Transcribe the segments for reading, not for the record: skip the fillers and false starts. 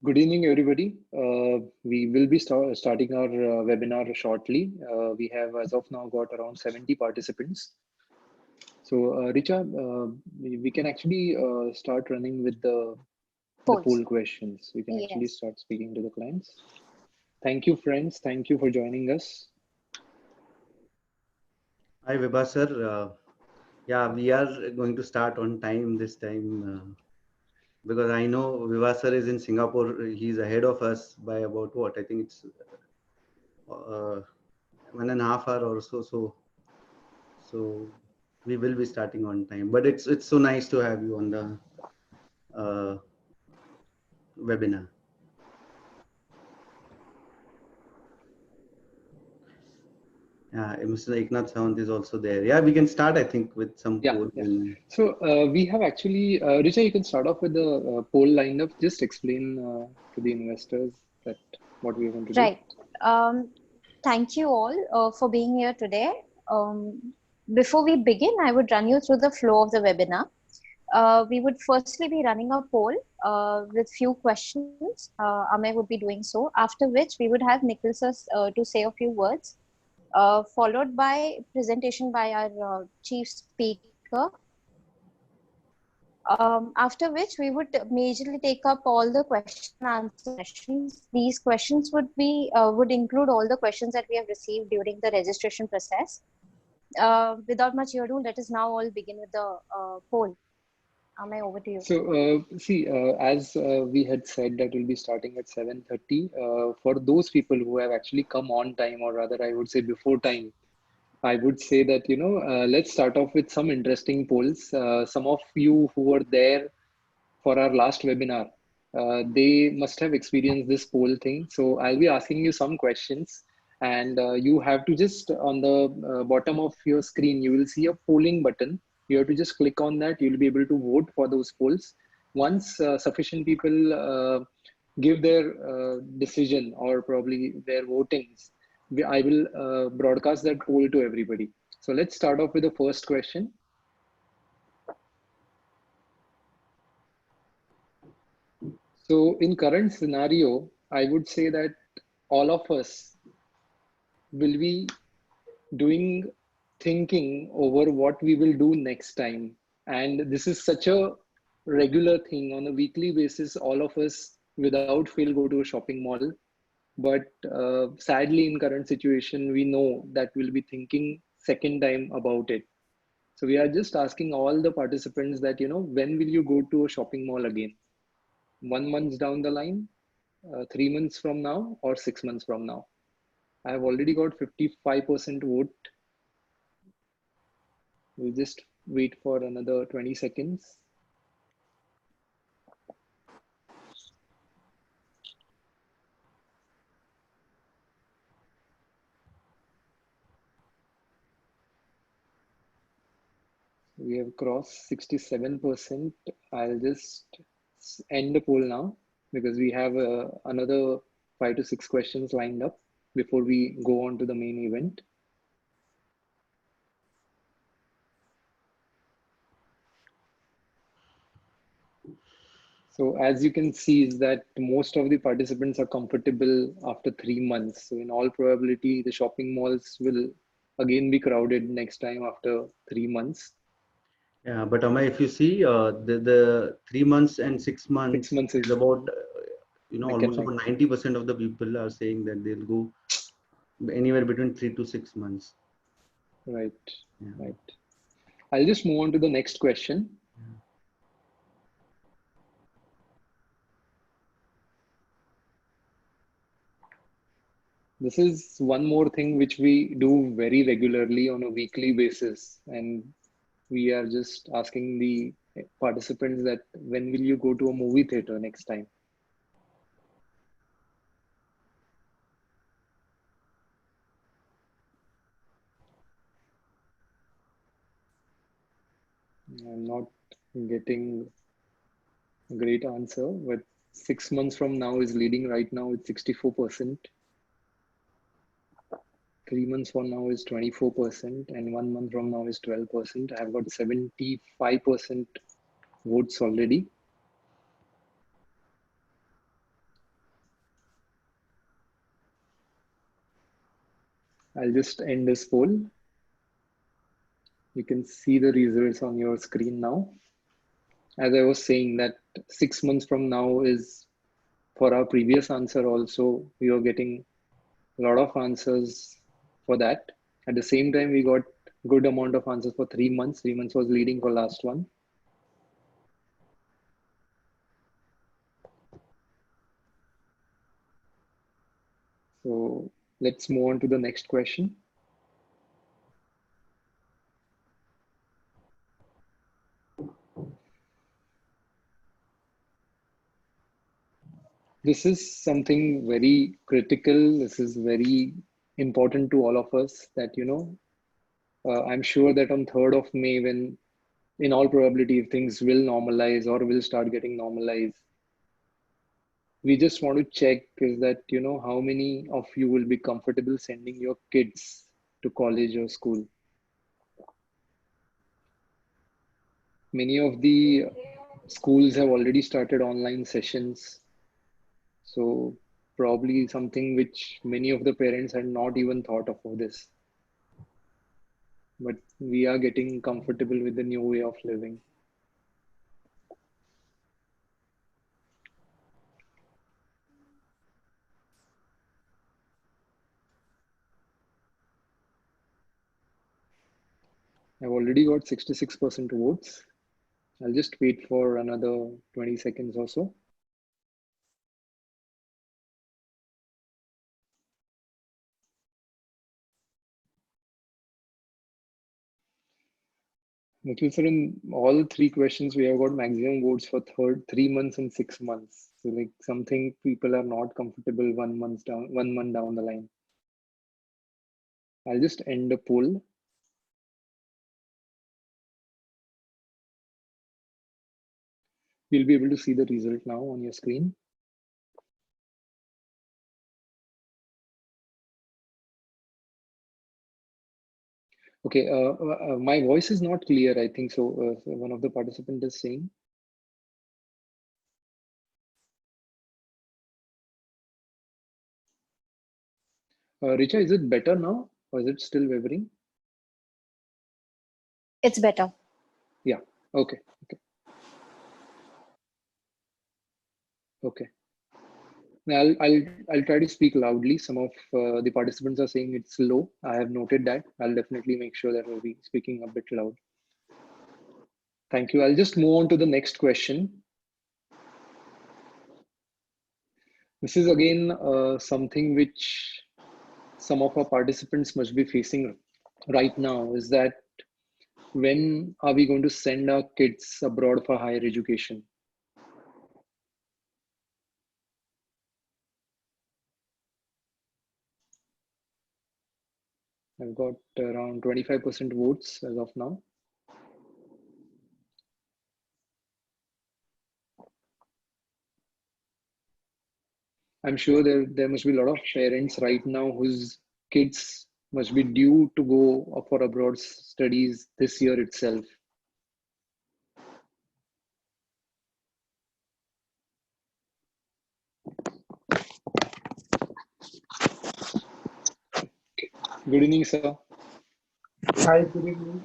Good evening, everybody. We will be starting our webinar shortly. We have, as of now, got around 70 participants. So, Richa, we can actually start running with the Polls. poll questions. We can actually Yes. start speaking to the clients. Thank you, friends. Thank you for joining us. Hi, Vibha sir. Yeah, we are going to start on time this time because I know Vibha sir is in Singapore. He's ahead of us by about what? I think it's 1.5 hours or so. So we will be starting on time. But it's so nice to have you on the webinar. Yeah, Mr. Eknath Sawant is also there. Yeah, we can start, I think, with some polls. Yeah. So we have actually, Richa, you can start off with the poll lineup. Just explain to the investors that what we are going to do. Right. Thank you all for being here today. Before we begin, I would run you through the flow of the webinar. We would firstly be running a poll with few questions. Amay would be doing so. After which we would have Nikhil sir to say a few words, followed by presentation by our chief speaker. After which we would majorly take up all the question and answer sessions. These questions would include all the questions that we have received during the registration process. Without much ado, let us now all begin with the poll. Amay, over to you. So, as we had said that we'll be starting at 7:30. For those people who have actually come on time, or rather, I would say before time, I would say that, let's start off with some interesting polls. Some of you who were there for our last webinar, they must have experienced this poll thing. So I'll be asking you some questions, and you have to just on the bottom of your screen, you will see a polling button. You have to just click on that. You'll be able to vote for those polls. Once sufficient people give their decision or probably their votings, I will broadcast that poll to everybody. So let's start off with the first question. So in current scenario, I would say that all of us will be doing thinking over what we will do next time. And this is such a regular thing on a weekly basis. All of us without fail go to a shopping mall. But sadly, in current situation, we know that we'll be thinking second time about it. So we are just asking all the participants that, when will you go to a shopping mall again? 1 month down the line, 3 months from now, or 6 months from now? I have already got 55% vote. We'll just wait for another 20 seconds. We have crossed 67%. I'll just end the poll now because we have another 5 to 6 questions lined up before we go on to the main event. So as you can see is that most of the participants are comfortable after 3 months. So in all probability, the shopping malls will again be crowded next time after 3 months. Yeah, but Amay, if you see the 3 months and 6 months, 6 months is about neck and almost neck. about 90% of the people are saying that they'll go anywhere between 3 to 6 months. Right, Yeah. right. I'll just move on to the next question. Yeah. This is one more thing which we do very regularly on a weekly basis, and we are just asking the participants that when will you go to a movie theater next time? I'm not getting a great answer, but 6 months from now is leading right now with 64%. 3 months from now is 24%, and 1 month from now is 12%. I've got 75% votes already. I'll just end this poll. You can see the results on your screen now. As I was saying, that 6 months from now is for our previous answer also, we are getting a lot of answers for that. At the same time, we got good amount of answers for 3 months. 3 months was leading for last one. So let's move on to the next question. This is something very critical. This is very important to all of us that, I'm sure that on 3rd of May, when in all probability, if things will normalize or will start getting normalized, we just want to check is that, how many of you will be comfortable sending your kids to college or school? Many of the schools have already started online sessions. So probably something which many of the parents had not even thought of this. But we are getting comfortable with the new way of living. I've already got 66% votes. I'll just wait for another 20 seconds or so. Nikhil sir, in all three questions, we have got maximum votes for 3 months and 6 months. So like something people are not comfortable 1 month down the line. I'll just end the poll. You'll be able to see the result now on your screen. Okay, my voice is not clear, I think so. One of the participants is saying. Richa, is it better now or is it still wavering? It's better. Yeah, okay. Now I'll try to speak loudly. Some of the participants are saying it's low. I have noted that. I'll definitely make sure that we'll be speaking a bit loud. Thank you. I'll just move on to the next question. This is again something which some of our participants must be facing right now, is that when are we going to send our kids abroad for higher education? I've got around 25% votes as of now. I'm sure there must be a lot of parents right now whose kids must be due to go for abroad studies this year itself. Good evening, sir. Hi, good evening.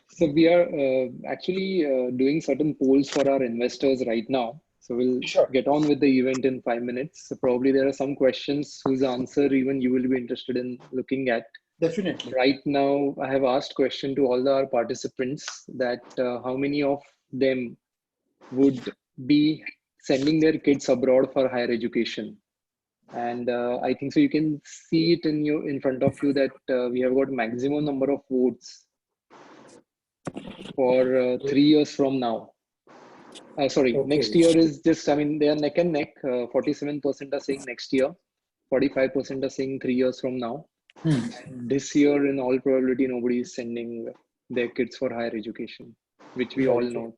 So we are actually doing certain polls for our investors right now. So we'll Sure. get on with the event in 5 minutes. So probably there are some questions whose answer even you will be interested in looking at. Definitely. Right now, I have asked question to all our participants that how many of them would be sending their kids abroad for higher education. And I think so you can see it in front of you that we have got maximum number of votes for 3 years from now. Sorry, Okay. next year is just, I mean, they are neck and neck. 47% are saying next year, 45% are saying 3 years from now. And this year, in all probability, nobody is sending their kids for higher education, which we all Right. know.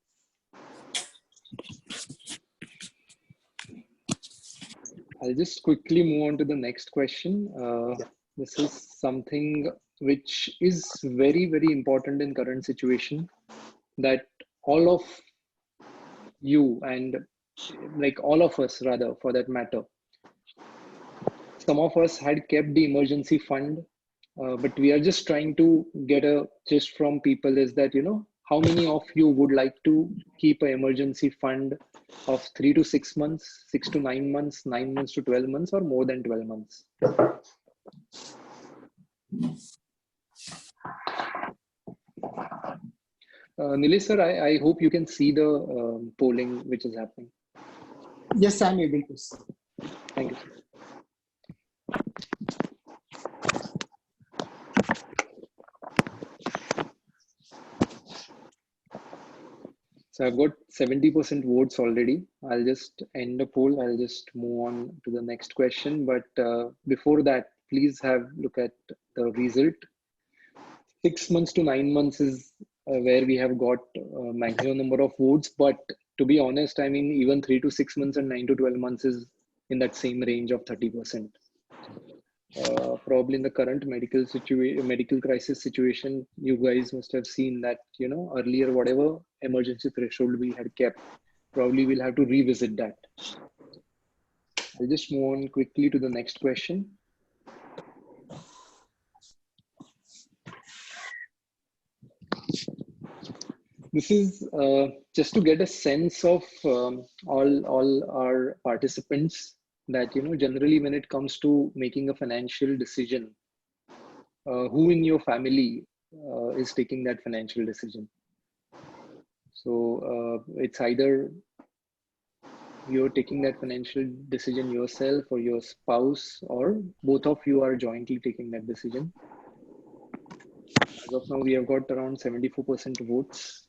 I'll just quickly move on to the next question. This is something which is very, very important in current situation, that all of you and like all of us rather, for that matter, some of us had kept the emergency fund, but we are just trying to get a gist from people is that, how many of you would like to keep an emergency fund of 3 to 6 months, 6 to 9 months, 9 months to 12 months, or more than 12 months? Nilesh sir, I hope you can see the polling which is happening. Yes, I'm able to see. Thank you, sir. So I've got 70% votes already. I'll just end the poll. I'll just move on to the next question. But before that, please have look at the result. 6 months to 9 months is where we have got maximum number of votes. But to be honest, I mean, even 3 to 6 months and 9 to 12 months is in that same range of 30%. Probably in the current medical crisis situation, you guys must have seen that, earlier, whatever emergency threshold we had kept, probably we'll have to revisit that. I'll just move on quickly to the next question. This is just to get a sense of all our participants that, generally when it comes to making a financial decision, who in your family is taking that financial decision? So it's either you're taking that financial decision yourself or your spouse, or both of you are jointly taking that decision. As of now, we have got around 74% votes.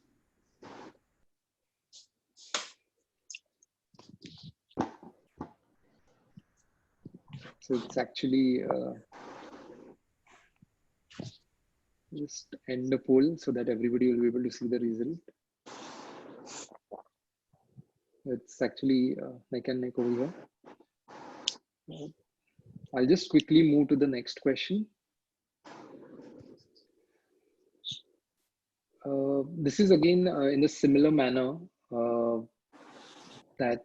So it's actually just end the poll so that everybody will be able to see the result. It's actually neck and neck over here. I'll just quickly move to the next question. This is again in a similar manner that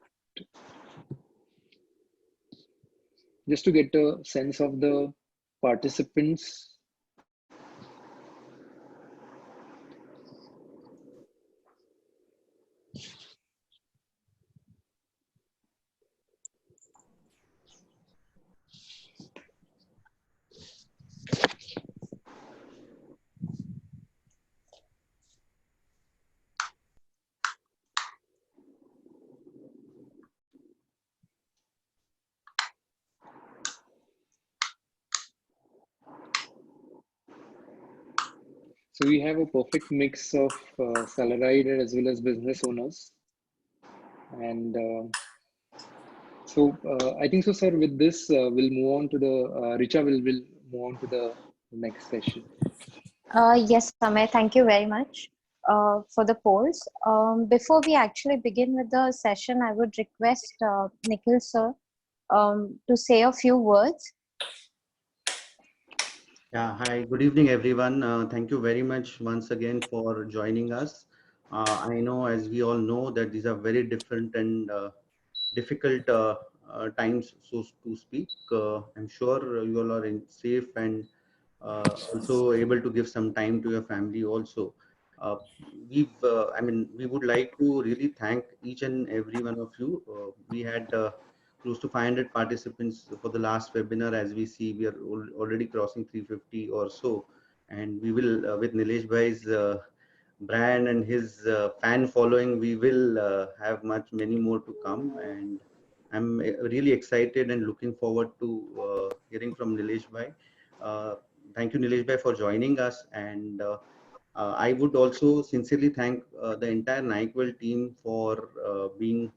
just to get a sense of the participants. So we have a perfect mix of salaried as well as business owners. And so I think so, sir, with this, we'll move on to the, Richa will move on to the next session. Yes, Samay, thank you very much for the polls. Before we actually begin with the session, I would request Nikhil sir to say a few words. Yeah, hi, good evening, everyone. Thank you very much once again for joining us. I know, as we all know, that these are very different and difficult times, so to speak. I'm sure you all are safe and also able to give some time to your family also. Uh, we would like to really thank each and every one of you. We had close to 500 participants for the last webinar. As we see, we are already crossing 350 or so. And we will, with Nilesh Bhai's brand and his fan following, we will have many more to come. And I'm really excited and looking forward to hearing from Nilesh Bhai. Thank you, Nilesh Bhai, for joining us. And I would also sincerely thank the entire Naik team for being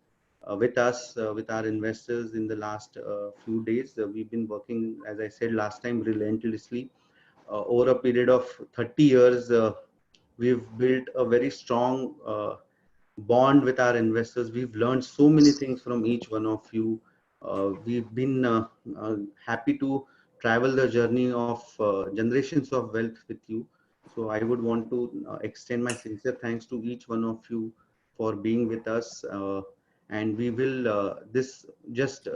with us, with our investors in the last few days. We've been working, as I said last time, relentlessly. Over a period of 30 years, we've built a very strong bond with our investors. We've learned so many things from each one of you. We've been happy to travel the journey of generations of wealth with you. So I would want to extend my sincere thanks to each one of you for being with us. and we will this just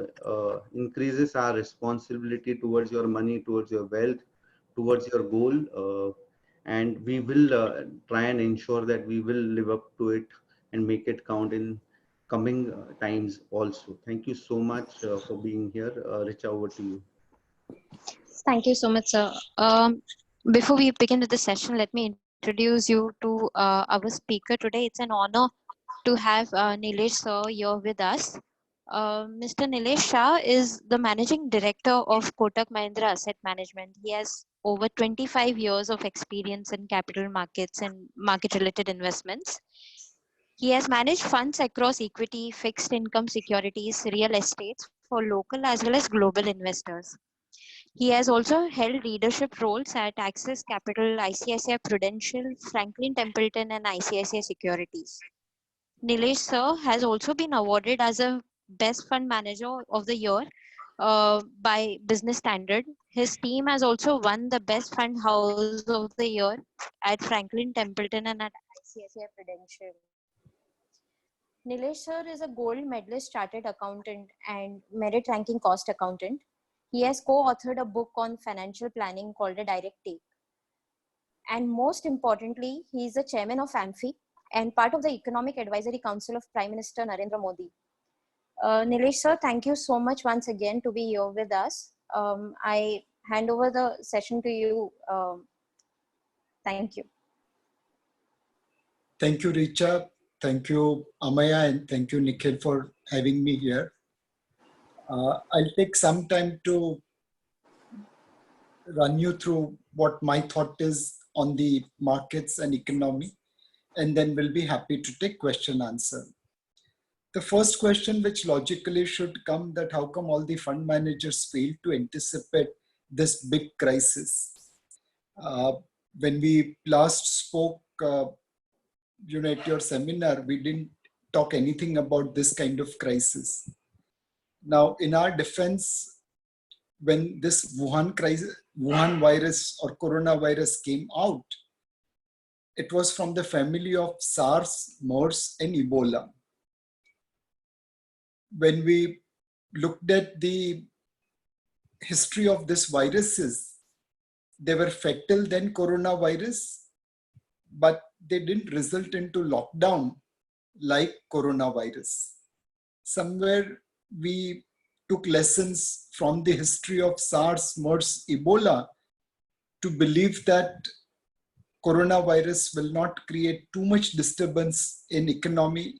increases our responsibility towards your money, towards your wealth, towards your goal, and we will try and ensure that we will live up to it and make it count in coming times also. Thank you so much for being here. Richa, over to you. Thank you so much, sir. Before we begin with the session, let me introduce you to our speaker today. It's an honor to have Nilesh sir here with us. Mr. Nilesh Shah is the managing director of Kotak Mahindra Asset Management. He has over 25 years of experience in capital markets and market related investments. He has managed funds across equity, fixed income securities, real estates for local as well as global investors. He has also held leadership roles at Axis Capital, ICICI Prudential, Franklin Templeton, and ICICI Securities. Nilesh sir has also been awarded as a Best Fund Manager of the Year by Business Standard. His team has also won the Best Fund House of the Year at Franklin Templeton and at ICICI Prudential. Nilesh sir is a gold medalist chartered accountant and merit ranking cost accountant. He has co-authored a book on financial planning called A Direct Take. And most importantly, he is the chairman of AMFI and part of the Economic Advisory Council of Prime Minister Narendra Modi. Nilesh sir, thank you so much once again to be here with us. I hand over the session to you. Thank you. Thank you, Richa. Thank you, Amaya, and thank you, Nikhil, for having me here. I'll take some time to run you through what my thought is on the markets and economy, and then we'll be happy to take question answer. The first question which logically should come, that how come all the fund managers failed to anticipate this big crisis? When we last spoke, at your seminar, we didn't talk anything about this kind of crisis. Now, in our defense, when this Wuhan virus or coronavirus came out, it was from the family of SARS, MERS, and Ebola. When we looked at the history of these viruses, they were fatal than coronavirus, but they didn't result into lockdown like coronavirus. Somewhere we took lessons from the history of SARS, MERS, Ebola to believe that coronavirus will not create too much disturbance in economy,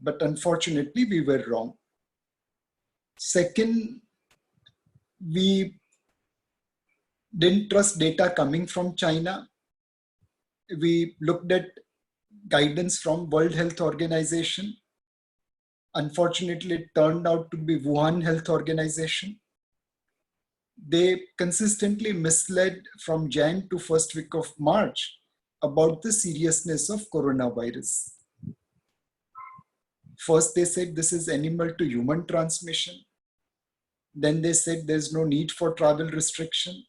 but unfortunately we were wrong. Second, we didn't trust data coming from China. We looked at guidance from World Health Organization. Unfortunately, it turned out to be Wuhan Health Organization. They consistently misled from Jan to first week of March about the seriousness of coronavirus. First, they said this is animal to human transmission. Then they said there's no need for travel restriction.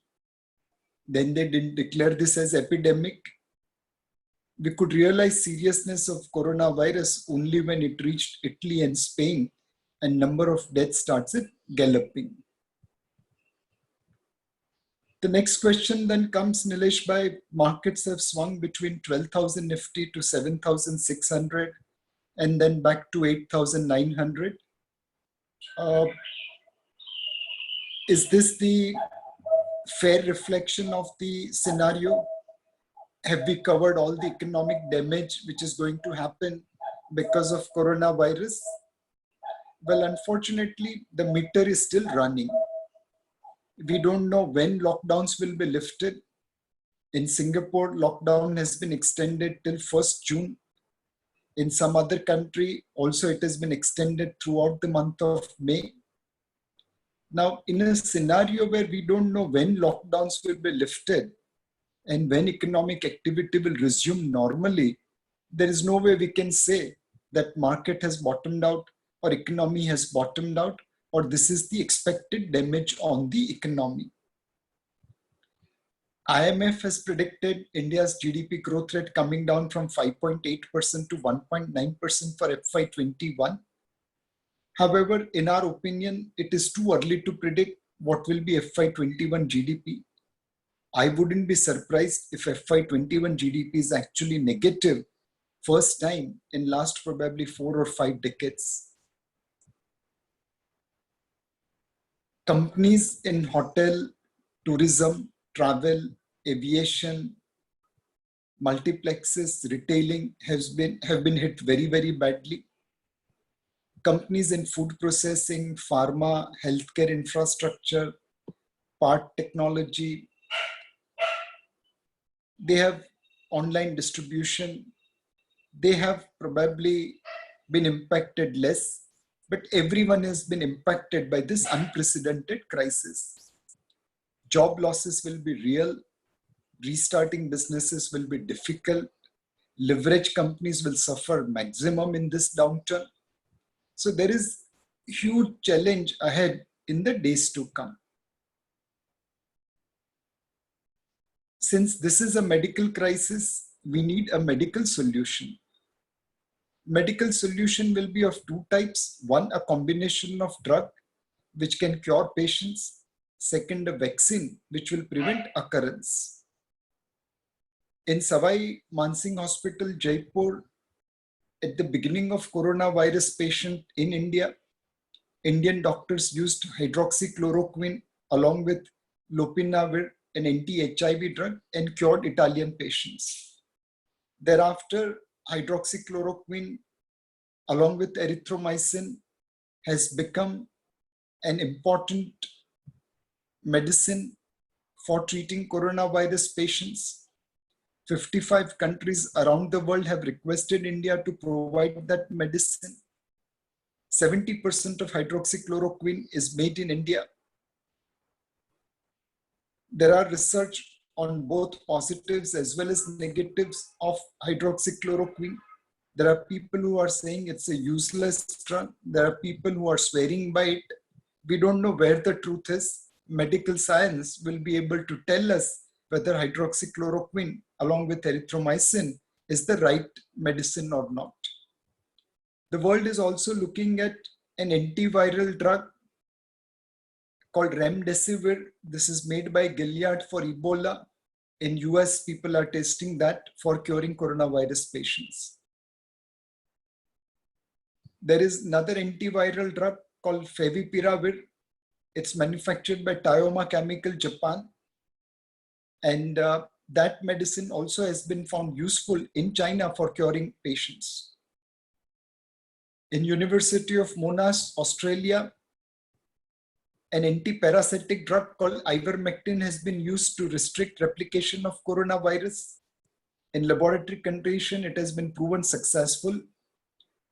Then they didn't declare this as epidemic. We could realize seriousness of coronavirus only when it reached Italy and Spain and number of deaths started galloping. The next question then comes, Nilesh, by markets have swung between 12,000 Nifty to 7,600 and then back to 8,900. Is this the fair reflection of the scenario? Have we covered all the economic damage which is going to happen because of coronavirus? Well, unfortunately, the meter is still running. We don't know when lockdowns will be lifted. In Singapore, lockdown has been extended till 1st June. In some other country, also it has been extended throughout the month of May. Now, in a scenario where we don't know when lockdowns will be lifted and when economic activity will resume normally, there is no way we can say that market has bottomed out or economy has bottomed out, or this is the expected damage on the economy. IMF has predicted India's GDP growth rate coming down from 5.8% to 1.9% for FY21. However, in our opinion, it is too early to predict what will be FY21 GDP. I wouldn't be surprised if FY21 GDP is actually negative, first time in last probably 4 or 5 decades. Companies in hotel, tourism, travel, aviation, multiplexes, retailing have been hit very, very badly. Companies in food processing, pharma, healthcare infrastructure, part technology, they have online distribution, they have probably been impacted less, but everyone has been impacted by this unprecedented crisis. Job losses will be real, restarting businesses will be difficult, leverage companies will suffer maximum in this downturn. So there is huge challenge ahead in the days to come. Since this is a medical crisis, we need a medical solution. Medical solution will be of two types. One, a combination of drug which can cure patients. Second, a vaccine which will prevent occurrence. In Savai Mansingh Hospital, Jaipur, at the beginning of coronavirus patient in India, Indian doctors used hydroxychloroquine along with lopinavir, an anti-HIV drug, and cured Italian patients. Thereafter, hydroxychloroquine along with erythromycin has become an important medicine for treating coronavirus patients. 55 countries around the world have requested India to provide that medicine. 70% of hydroxychloroquine is made in India. There are research on both positives as well as negatives of hydroxychloroquine. There are people who are saying it's a useless drug. There are people who are swearing by it. We don't know where the truth is. Medical science will be able to tell us whether hydroxychloroquine along with erythromycin is the right medicine or not. The world is also looking at an antiviral drug called remdesivir. This is made by Gilead for Ebola. In US, people are testing that for curing coronavirus patients. There is another antiviral drug called favipiravir. It's manufactured by Taioma Chemical, Japan. And that medicine also has been found useful in China for curing patients. In University of Monash, Australia, an anti-parasitic drug called ivermectin has been used to restrict replication of coronavirus. In laboratory condition, it has been proven successful.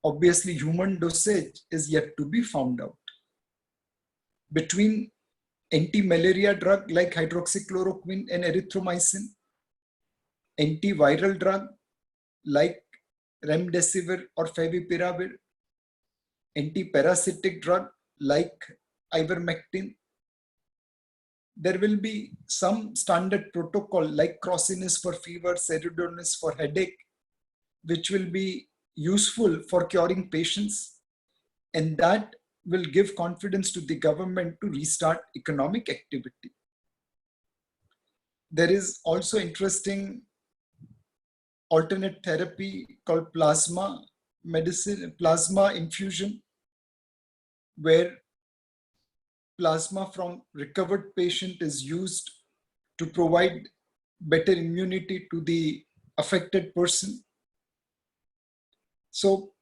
Obviously, human dosage is yet to be found out. Between anti-malaria drug like hydroxychloroquine and erythromycin, antiviral drug like remdesivir or favipiravir, anti-parasitic drug like ivermectin, there will be some standard protocol like crossiness for fever, seridonis for headache, which will be useful for curing patients, and that will give confidence to the government to restart economic activity. There is also interesting alternate therapy called plasma medicine, plasma infusion, where plasma from recovered patient is used to provide better immunity to the affected person. So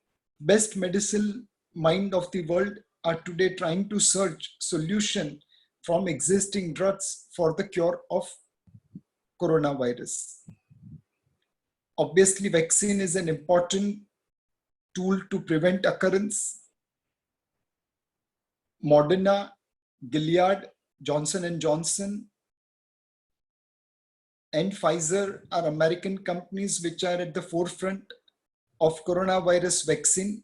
best medicine mind of the world are today trying to search solution from existing drugs for the cure of coronavirus. Obviously, vaccine is an important tool to prevent occurrence. Moderna, Gilead, Johnson & Johnson, and Pfizer are American companies which are at the forefront of coronavirus vaccine.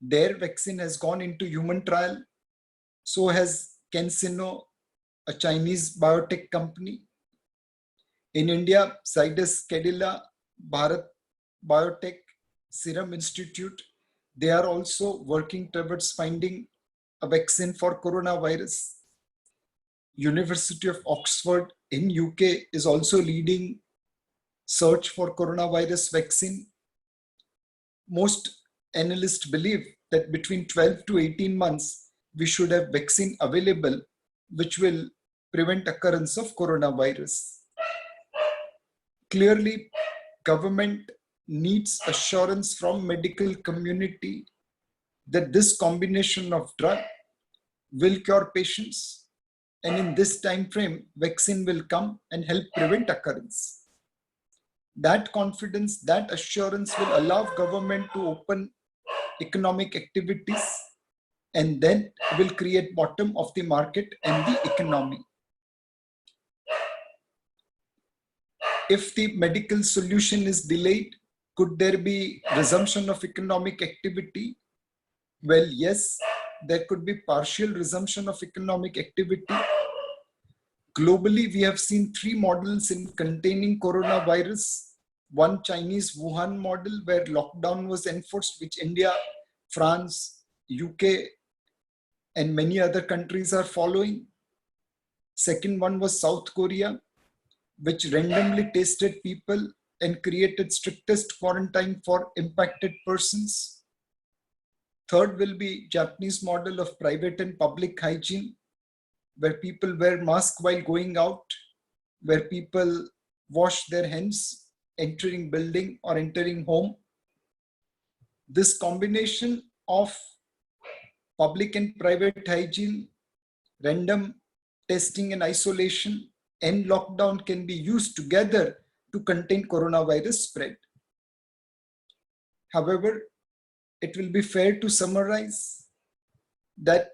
Their vaccine has gone into human trial. So has CanSino, a Chinese biotech company. In India, Zydus Cadila, Bharat Biotech, Serum Institute, They are also working towards finding a vaccine for coronavirus. University of Oxford in UK is also leading search for coronavirus vaccine. Most analysts believe that between 12 to 18 months, we should have vaccine available, which will prevent occurrence of coronavirus. Clearly, government needs assurance from medical community that this combination of drug will cure patients, and in this time frame, vaccine will come and help prevent occurrence. That confidence, that assurance will allow government to open economic activities and then will create bottom of the market and the economy. If the medical solution is delayed, could there be resumption of economic activity? Well, yes, there could be partial resumption of economic activity. Globally, we have seen three models in containing coronavirus. One Chinese Wuhan model where lockdown was enforced, which India, France, UK, and many other countries are following. Second one was South Korea, which randomly tested people and created strictest quarantine for impacted persons. Third will be Japanese model of private and public hygiene, where people wear masks while going out, where people wash their hands entering building or entering home. This combination of public and private hygiene, random testing and isolation, and lockdown can be used together to contain coronavirus spread. However, it will be fair to summarize that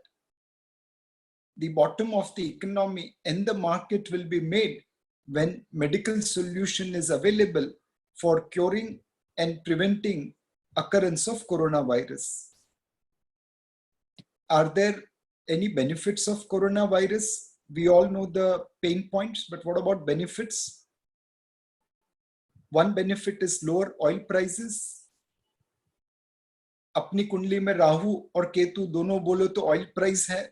the bottom of the economy and the market will be made when medical solution is available for curing and preventing occurrence of coronavirus. Are there any benefits of coronavirus? We all know the pain points, but what about benefits? One benefit is lower oil prices. अपनी कुंडली में राहु और केतु दोनों बोलो तो oil price है.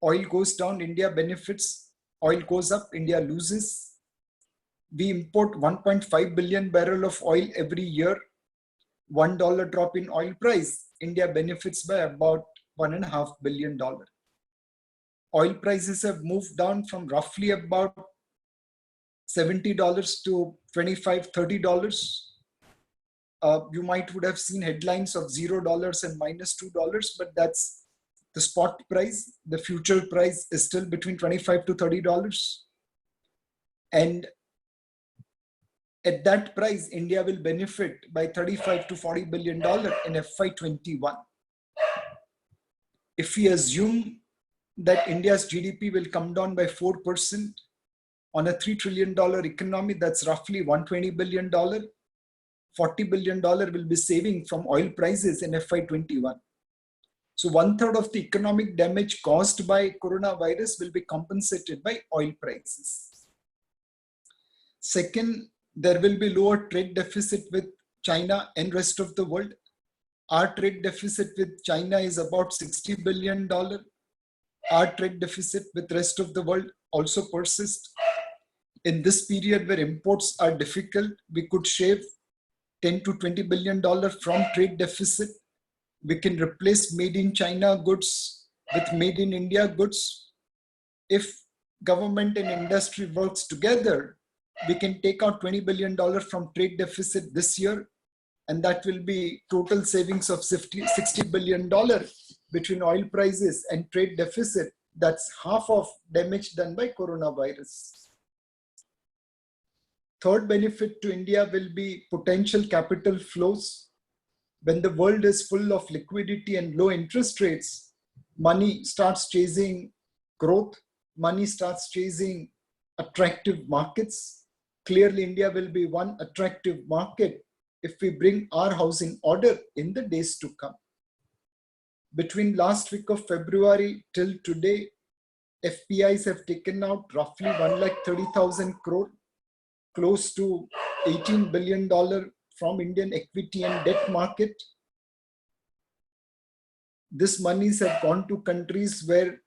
Oil goes down, India benefits. Oil goes up, India loses. We import 1.5 billion barrel of oil every year. $1 drop in oil price, India benefits by about $1.5 billion. Oil prices have moved down from roughly about $70 to $25, $30. You might would have seen headlines of $0 and -$2, but that's the spot price. The future price is still between $25 to $30. And at that price, India will benefit by $35 to $40 billion in FY21. If we assume that India's GDP will come down by 4% on a $3 trillion economy, that's roughly $120 billion. $40 billion will be saving from oil prices in FY21. So 1/3 of the economic damage caused by coronavirus will be compensated by oil prices. Second, there will be lower trade deficit with China and rest of the world. Our trade deficit with China is about $60 billion. Our trade deficit with rest of the world also persists. In this period where imports are difficult, we could shave $10 to $20 billion from trade deficit. We can replace made in China goods with made in India goods. If government and industry works together, we can take out $20 billion from trade deficit this year, and that will be total savings of $60 billion between oil prices and trade deficit. That's half of damage done by coronavirus. Third benefit to India will be potential capital flows. When the world is full of liquidity and low interest rates, money starts chasing growth, money starts chasing attractive markets. Clearly, India will be one attractive market if we bring our house in order in the days to come. Between last week of February till today, FPIs have taken out roughly 1,30,000 crore, close to $18 billion from Indian equity and debt market. This monies have gone to countries where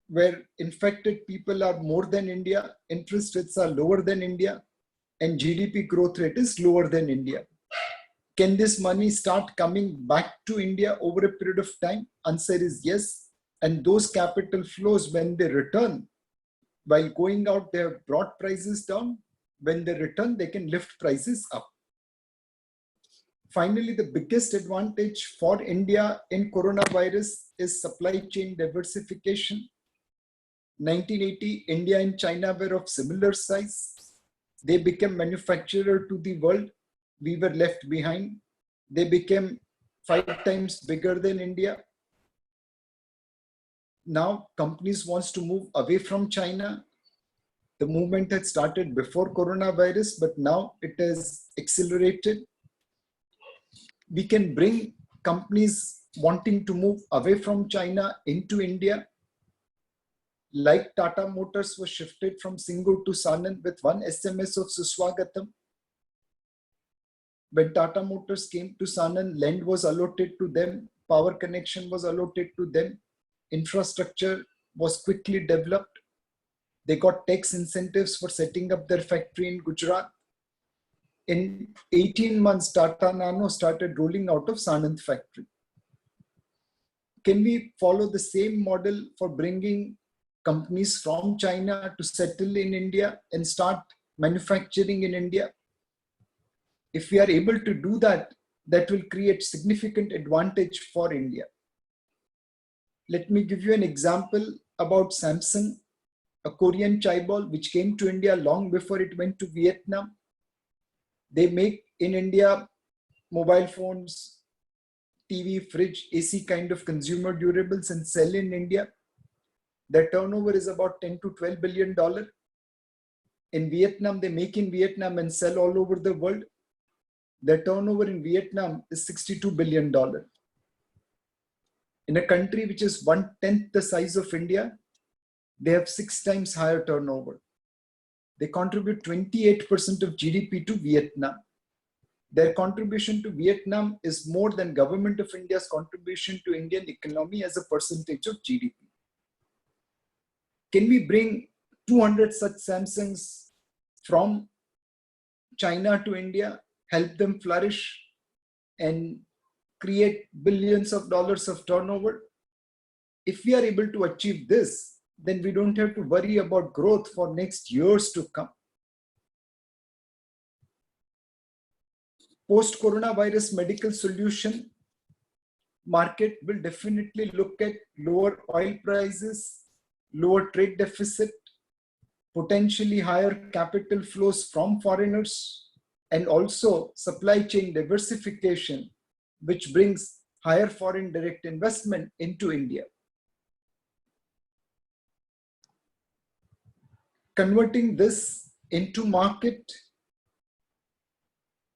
where infected people are more than India, interest rates are lower than India, and GDP growth rate is lower than India. Can this money start coming back to India over a period of time? Answer is yes. And those capital flows, when they return, while going out, they have brought prices down. When they return, they can lift prices up. Finally, the biggest advantage for India in coronavirus is supply chain diversification. 1980, India and China were of similar size. They became manufacturer to the world. We were left behind. They became 5 times bigger than India. Now companies wants to move away from China. The movement had started before coronavirus, but now it has accelerated. We can bring companies wanting to move away from China into India. Like Tata Motors was shifted from Singur to Sanand with one SMS of Suswagatam. When Tata Motors came to Sanand, land was allotted to them, power connection was allotted to them, infrastructure was quickly developed. They got tax incentives for setting up their factory in Gujarat. In 18 months, Tata Nano started rolling out of Sanand factory. Can we follow the same model for bringing companies from China to settle in India and start manufacturing in India? If we are able to do that, that will create significant advantage for India. Let me give you an example about Samsung, a Korean chaebol which came to India long before it went to Vietnam. They make in India mobile phones, TV, fridge, AC kind of consumer durables and sell in India. Their turnover is about $10 to $12 billion. In Vietnam, they make in Vietnam and sell all over the world. Their turnover in Vietnam is $62 billion. In a country which is 1/10 the size of India, they have 6 times higher turnover. They contribute 28% of GDP to Vietnam. Their contribution to Vietnam is more than Government of India's contribution to Indian economy as a percentage of GDP. Can we bring 200 such Samsungs from China to India, help them flourish and create billions of dollars of turnover? If we are able to achieve this, then we don't have to worry about growth for next years to come. Post-coronavirus medical solution market will definitely look at lower oil prices, lower trade deficit, potentially higher capital flows from foreigners, and also supply chain diversification, which brings higher foreign direct investment into India. Converting this into market,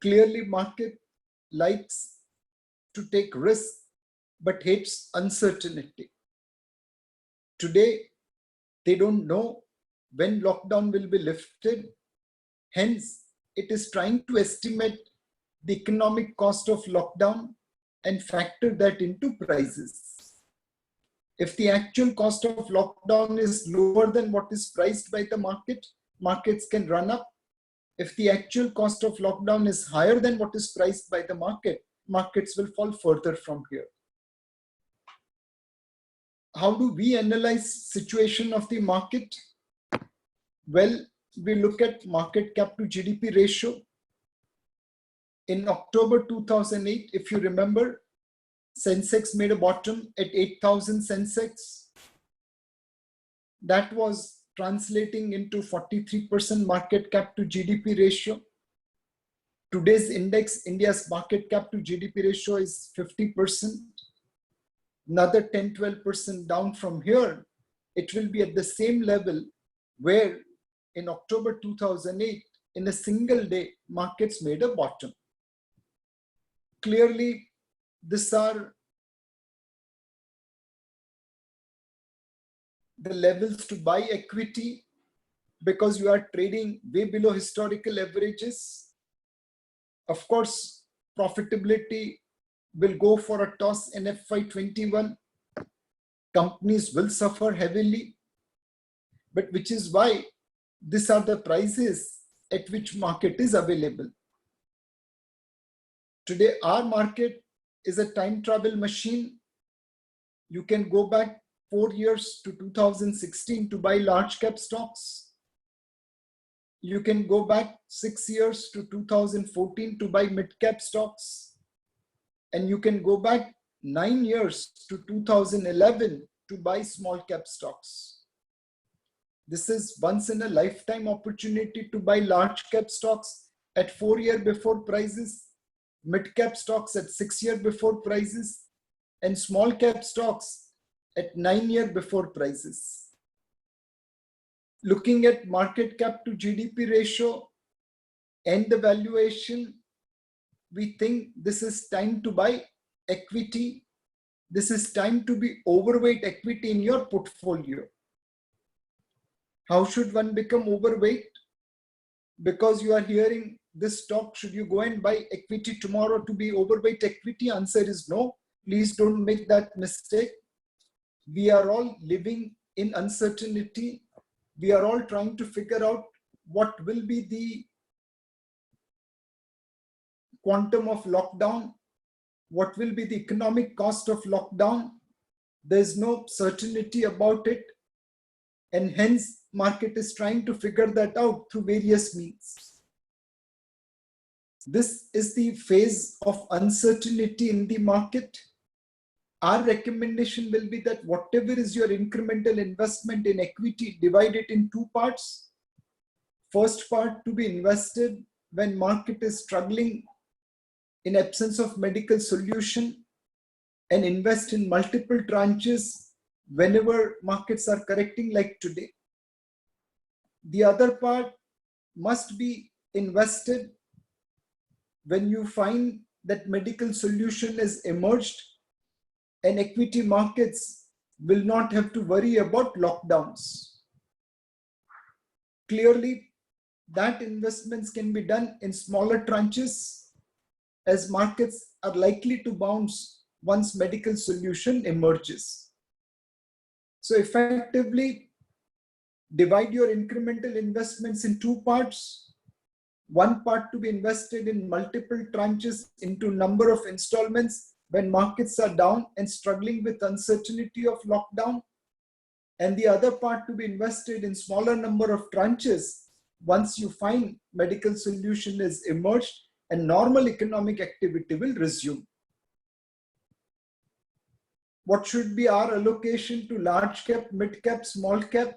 clearly market likes to take risk but hates uncertainty. Today, they don't know when lockdown will be lifted. Hence, it is trying to estimate the economic cost of lockdown and factor that into prices. If the actual cost of lockdown is lower than what is priced by the market, markets can run up. If the actual cost of lockdown is higher than what is priced by the market, markets will fall further from here. How do we analyze situation of the market? Well, we look at market cap to GDP ratio. In October 2008, if you remember, Sensex made a bottom at 8,000 Sensex. That was translating into 43% market cap to GDP ratio. Today's index, India's market cap to GDP ratio is 50%. Another 10-12% down from here, it will be at the same level where in October 2008, in a single day, markets made a bottom. Clearly, these are the levels to buy equity because you are trading way below historical averages. Of course, profitability will go for a toss in FY21. Companies will suffer heavily, but which is why these are the prices at which market is available. Today, our market is a time travel machine. You can go back 4 years to 2016 to buy large cap stocks. You can go back 6 years to 2014 to buy mid cap stocks. And you can go back 9 years to 2011 to buy small cap stocks. This is once in a lifetime opportunity to buy large cap stocks at 4 year before prices, mid cap stocks at 6 year before prices, and small cap stocks at 9 year before prices. Looking at market cap to GDP ratio and the valuation, we think this is time to buy equity. This is time to be overweight equity in your portfolio. How should one become overweight? Because you are hearing this stock, should you go and buy equity tomorrow to be overweight equity? Answer is no. Please don't make that mistake. We are all living in uncertainty. We are all trying to figure out what will be the quantum of lockdown, what will be the economic cost of lockdown. There's no certainty about it, and hence market is trying to figure that out through various means. This is the phase of uncertainty in the market. Our recommendation will be that whatever is your incremental investment in equity, divide it in two parts. First part to be invested when market is struggling in absence of medical solution, and invest in multiple tranches whenever markets are correcting like today. The other part must be invested when you find that medical solution is emerged and equity markets will not have to worry about lockdowns. Clearly, that investments can be done in smaller tranches as markets are likely to bounce once medical solution emerges. So effectively, divide your incremental investments in two parts. One part to be invested in multiple tranches into number of installments when markets are down and struggling with uncertainty of lockdown. And the other part to be invested in smaller number of tranches once you find medical solution is emerged and normal economic activity will resume. What should be our allocation to large cap, mid cap, small cap?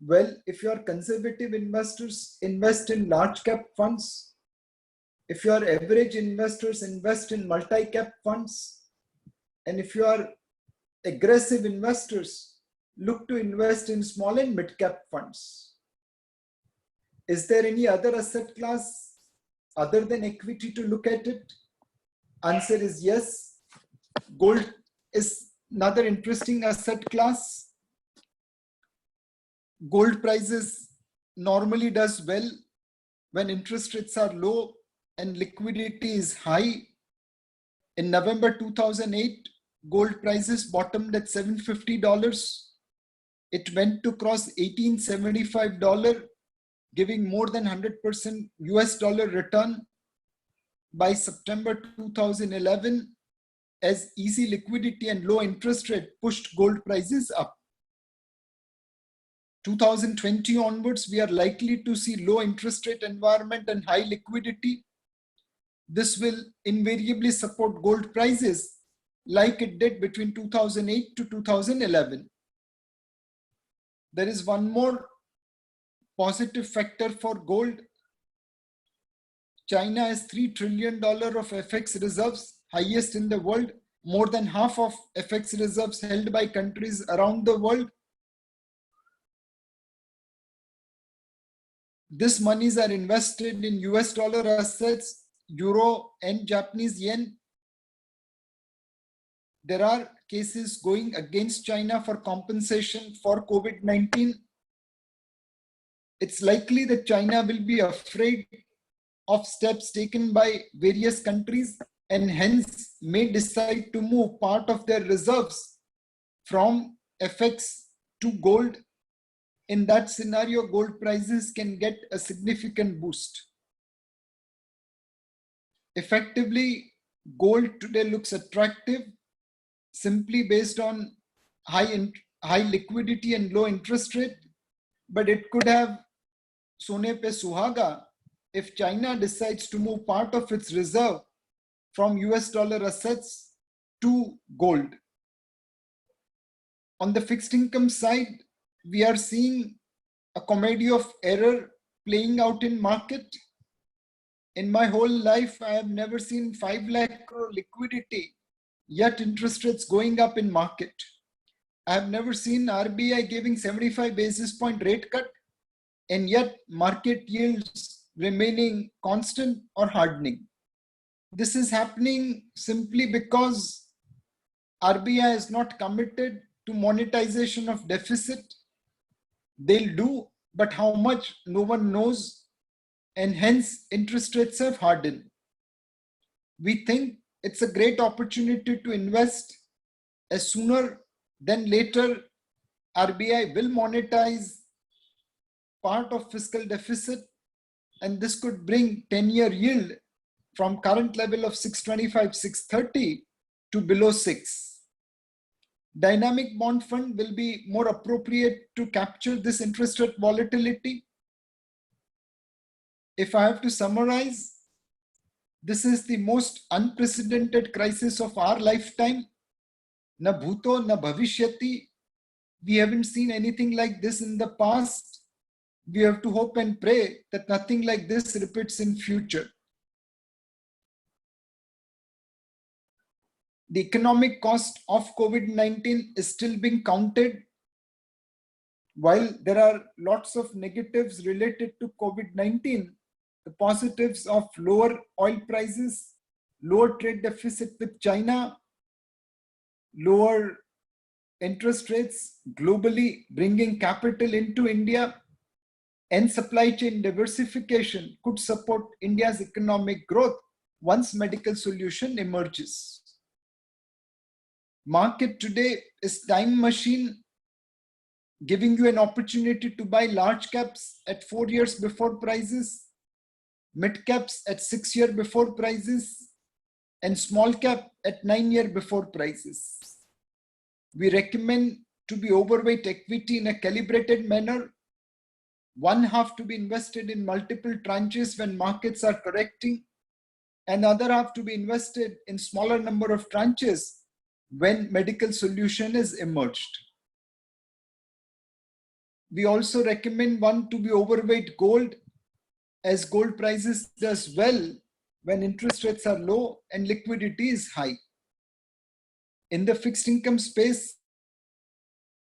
Well, if you are conservative investors, invest in large cap funds. If you are average investors, invest in multi-cap funds. And if you are aggressive investors, look to invest in small and mid cap funds. Is there any other asset class other than equity to look at it? Answer is yes. Gold is another interesting asset class. Gold prices normally does well when interest rates are low and liquidity is high. In November 2008, gold prices bottomed at $750. It went to cross $1875, giving more than 100% US dollar return by September 2011 as easy liquidity and low interest rate pushed gold prices up. 2020 onwards, we are likely to see low interest rate environment and high liquidity. This will invariably support gold prices like it did between 2008 to 2011. There is one more positive factor for gold. China has $3 trillion of FX reserves, highest in the world, more than half of FX reserves held by countries around the world. These monies are invested in US dollar assets, euro and Japanese yen. There are cases going against China for compensation for COVID-19. It's likely that China will be afraid of steps taken by various countries and hence may decide to move part of their reserves from FX to gold. In that scenario, gold prices can get a significant boost. Effectively, gold today looks attractive simply based on high liquidity and low interest rate, but it could have Sone pe Suhaga if China decides to move part of its reserve from US dollar assets to gold. On the fixed income side, we are seeing a comedy of error playing out in market. In my whole life, I have never seen 5 lakh crore liquidity, yet interest rates going up in market. I have never seen RBI giving 75 basis point rate cut, and yet market yields remaining constant or hardening. This is happening simply because RBI is not committed to monetization of deficit. They'll do, but how much, no one knows, and hence interest rates have hardened. We think it's a great opportunity to invest, as sooner than later RBI will monetize part of fiscal deficit, and this could bring 10-year yield from current level of 625, 630 to below 6. Dynamic bond fund will be more appropriate to capture this interest rate volatility. If I have to summarize, this is the most unprecedented crisis of our lifetime. Na bhuto, na bhavishyati. We haven't seen anything like this in the past. We have to hope and pray that nothing like this repeats in future. The economic cost of COVID-19 is still being counted. While there are lots of negatives related to COVID-19, the positives of lower oil prices, lower trade deficit with China, lower interest rates globally, bringing capital into India, and supply chain diversification could support India's economic growth once medical solution emerges. Market today is time machine, giving you an opportunity to buy large caps at 4 years before prices, mid caps at 6 years before prices, and small cap at 9 years before prices. We recommend to be overweight equity in a calibrated manner. One half to be invested in multiple tranches when markets are correcting, and other half to be invested in smaller number of tranches when medical solution is emerged. We also recommend one to be overweight gold, as gold prices does well when interest rates are low and liquidity is high. In the fixed income space,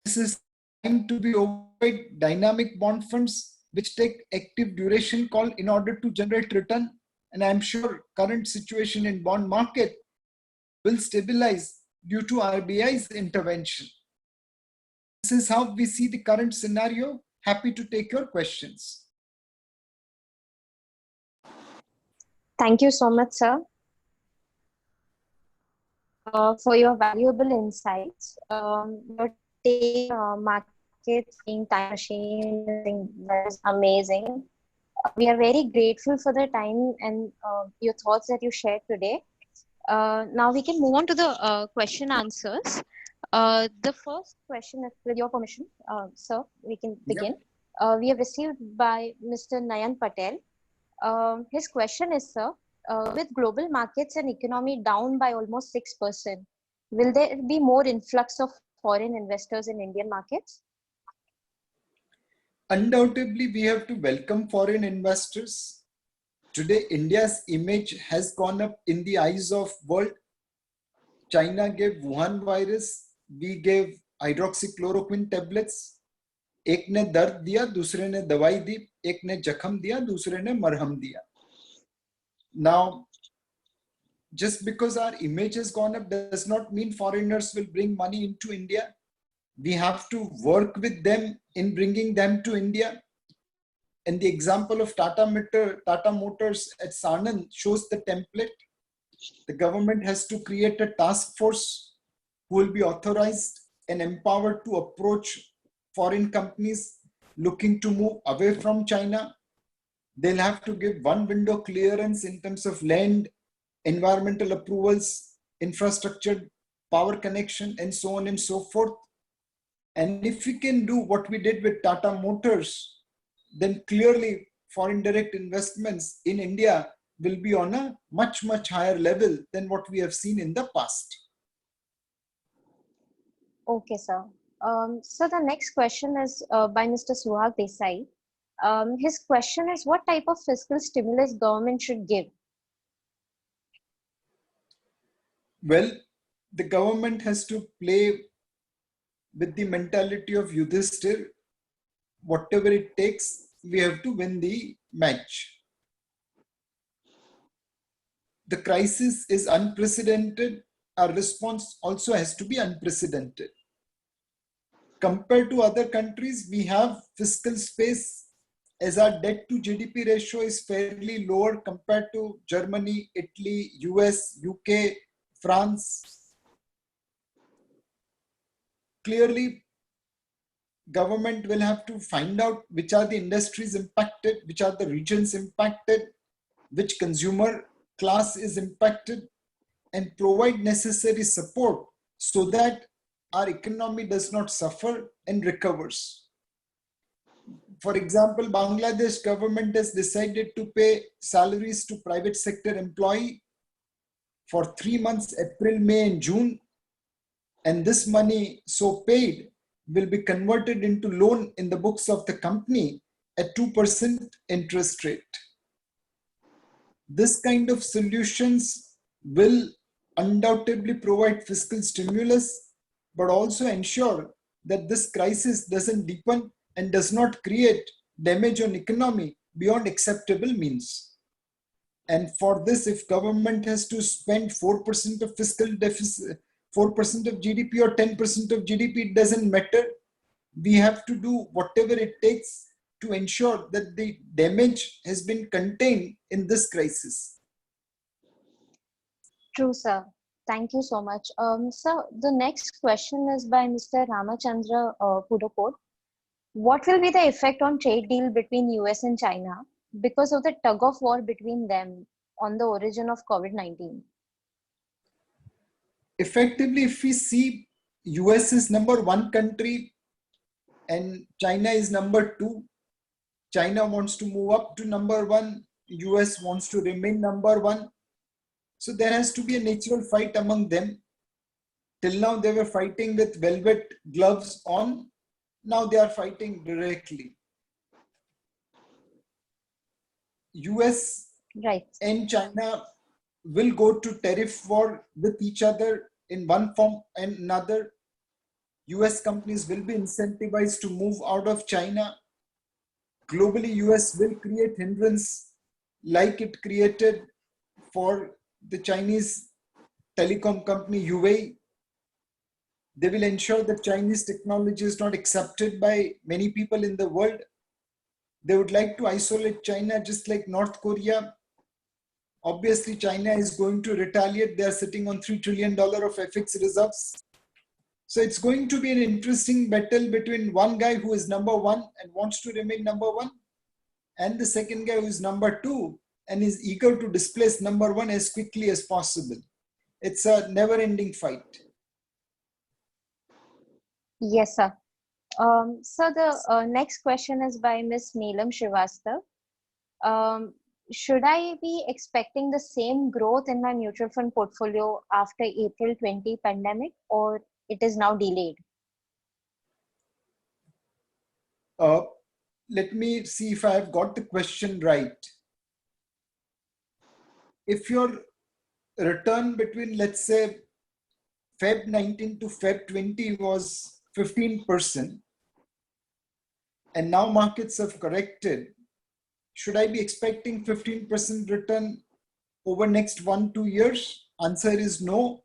this is time to be overweight dynamic bond funds which take active duration call in order to generate return, and I'm sure current situation in bond market will stabilize due to RBI's intervention. This is how we see the current scenario. Happy to take your questions. Thank you so much, sir, for your valuable insights. Your take markets being time machine, I think that is amazing. We are very grateful for the time and your thoughts that you shared today. Now we can move on to the question answers. The first question, with your permission, sir, we can begin. We have received by Mr. Nayan Patel. His question is, sir, with global markets and economy down by almost 6%, will there be more influx of foreign investors in Indian markets? Undoubtedly, we have to welcome foreign investors. Today, India's image has gone up in the eyes of world. China gave Wuhan virus, we gave hydroxychloroquine tablets. एक ने दर्द दिया, दूसरे ने दवाई दी, एक ने जख्म दिया, दूसरे ने मरहम दिया. Now, just because our image has gone up does not mean foreigners will bring money into India. We have to work with them in bringing them to India. And the example of Tata Motors at Sanand shows the template. The government has to create a task force who will be authorized and empowered to approach foreign companies looking to move away from China. They'll have to give one window clearance in terms of land, environmental approvals, infrastructure, power connection, and so on and so forth. And if we can do what we did with Tata Motors, then clearly foreign direct investments in India will be on a much, much higher level than what we have seen in the past. Okay, sir. So the next question is by Mr. Suhag Desai. His question is, what type of fiscal stimulus government should give? Well, the government has to play with the mentality of Yudhishthir. Whatever it takes, we have to win the match. The crisis is unprecedented. Our response also has to be unprecedented. Compared to other countries, we have fiscal space, as our debt to GDP ratio is fairly lower compared to Germany, Italy, US, UK, France. Clearly, government will have to find out which are the industries impacted, which are the regions impacted, which consumer class is impacted, and provide necessary support so that our economy does not suffer and recovers. For example, Bangladesh government has decided to pay salaries to private sector employee for 3 months, April, May, and June. And this money so paid will be converted into loan in the books of the company at 2% interest rate. This kind of solutions will undoubtedly provide fiscal stimulus, but also ensure that this crisis doesn't deepen and does not create damage on economy beyond acceptable means. And for this, if government has to spend 4% of fiscal deficit, 4% of GDP or 10% of GDP, it doesn't matter. We have to do whatever it takes to ensure that the damage has been contained in this crisis. True, sir. Thank you so much. Sir, the next question is by Mr. Ramachandra Pudokot. What will be the effect on trade deal between US and China because of the tug of war between them on the origin of COVID-19? Effectively, if we see US is number one country and China is number two, China wants to move up to number one, US wants to remain number one. So there has to be a natural fight among them. Till now they were fighting with velvet gloves on. Now they are fighting directly. US and China will go to tariff war with each other in one form and another. US companies will be incentivized to move out of China. Globally, US will create hindrance like it created for the Chinese telecom company Huawei. They will ensure that Chinese technology is not accepted by many people in the world. They would like to isolate China just like North Korea. Obviously, China is going to retaliate. They are sitting on $3 trillion of FX reserves. So it's going to be an interesting battle between one guy who is number one and wants to remain number one, and the second guy who is number two and is eager to displace number one as quickly as possible. It's a never-ending fight. Yes, sir. So the next question is by Ms. Neelam Srivastav. Should I be expecting the same growth in my mutual fund portfolio after April 20 pandemic, or it is now delayed? Let me see if I have got the question right. If your return between, let's say, Feb 19 to Feb 20 was 15%, and now markets have corrected, should I be expecting 15% return over next 1-2 years? Answer is no.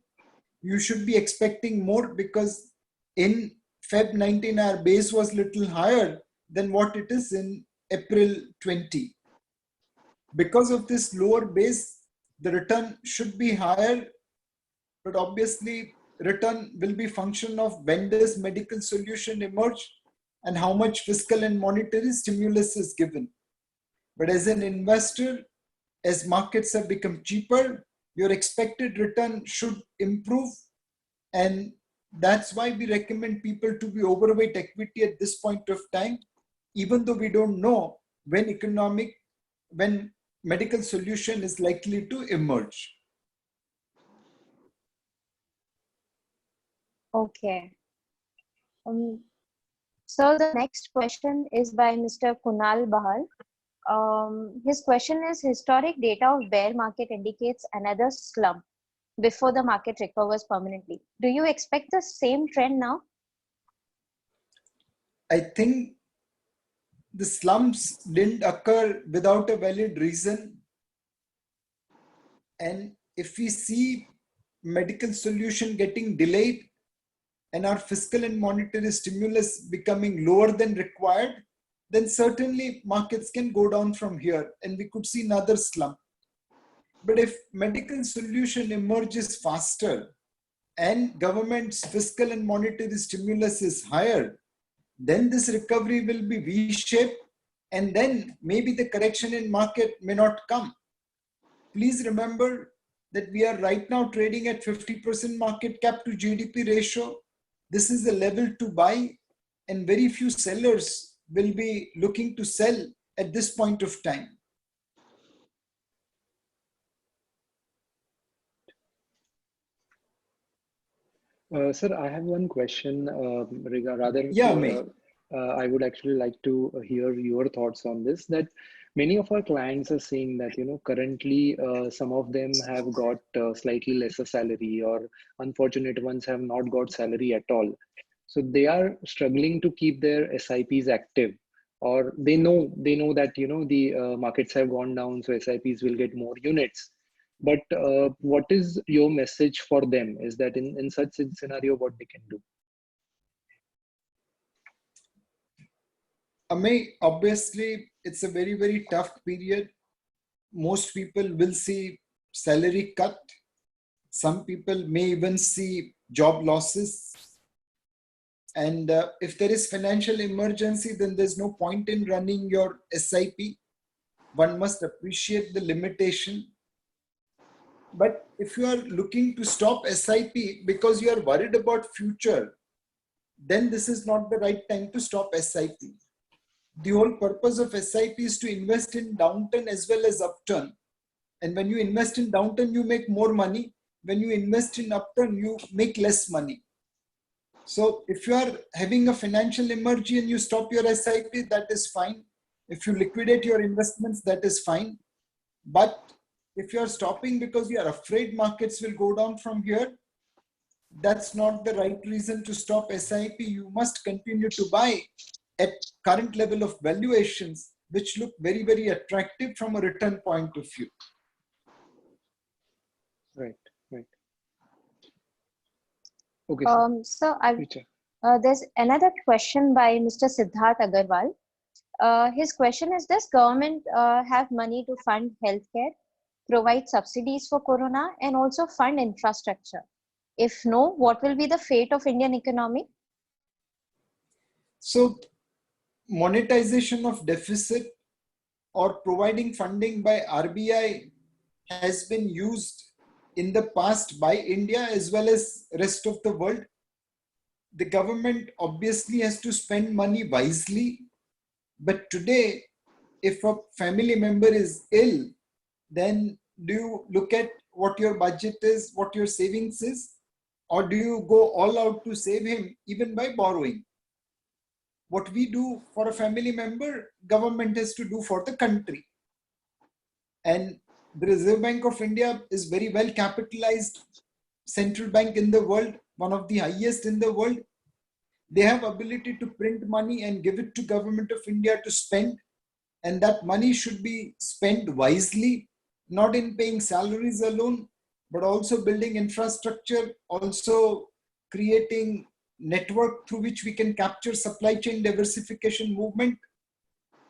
You should be expecting more, because in Feb 19 our base was little higher than what it is in April 20. Because of this lower base, the return should be higher, but obviously return will be function of when does medical solution emerge and how much fiscal and monetary stimulus is given. But as an investor, as markets have become cheaper, your expected return should improve. And that's why we recommend people to be overweight equity at this point of time, even though we don't know when medical solution is likely to emerge. Okay. So the next question is by Mr. Kunal Bahal. His question is, historic data of bear market indicates another slump before the market recovers permanently. Do you expect the same trend now? I think the slumps didn't occur without a valid reason. And if we see medical solution getting delayed and our fiscal and monetary stimulus becoming lower than required, then certainly markets can go down from here and we could see another slump. But if medical solution emerges faster and government's fiscal and monetary stimulus is higher, then this recovery will be V-shaped, and then maybe the correction in market may not come. Please remember that we are right now trading at 50% market cap to GDP ratio. This is the level to buy, and very few sellers will be looking to sell at this point of time. Sir, I have one question. Yeah, I would actually like to hear your thoughts on this. That many of our clients are saying that currently some of them have got slightly lesser salary, or unfortunate ones have not got salary at all. So they are struggling to keep their SIPs active, or they know that the markets have gone down, so SIPs will get more units. But what is your message for them? Is that in such a scenario, what they can do? Amey, obviously, it's a very, very tough period. Most people will see salary cut. Some people may even see job losses. And if there is financial emergency, then there's no point in running your SIP. One must appreciate the limitation. But if you are looking to stop SIP because you are worried about future, then this is not the right time to stop SIP. The whole purpose of SIP is to invest in downturn as well as upturn. And when you invest in downturn, you make more money. When you invest in upturn, you make less money. So if you are having a financial emergency and you stop your SIP, that is fine. If you liquidate your investments, that is fine. But if you are stopping because you are afraid markets will go down from here, that's not the right reason to stop SIP. You must continue to buy at current level of valuations, which look very, very attractive from a return point of view. Right. Okay, sir. So there's another question by Mr. Siddharth Agarwal. His question is, does government have money to fund healthcare, provide subsidies for corona, and also fund infrastructure? If no, what will be the fate of Indian economy? So monetization of deficit or providing funding by RBI has been used in the past by India as well as rest of the world. The government obviously has to spend money wisely, but today, if a family member is ill, then do you look at what your budget is, what your savings is, or do you go all out to save him even by borrowing? What we do for a family member, government has to do for the country. And the Reserve Bank of India is very well capitalized central bank in the world, one of the highest in the world. They have ability to print money and give it to government of India to spend. And that money should be spent wisely, not in paying salaries alone, but also building infrastructure, also creating network through which we can capture supply chain diversification movement.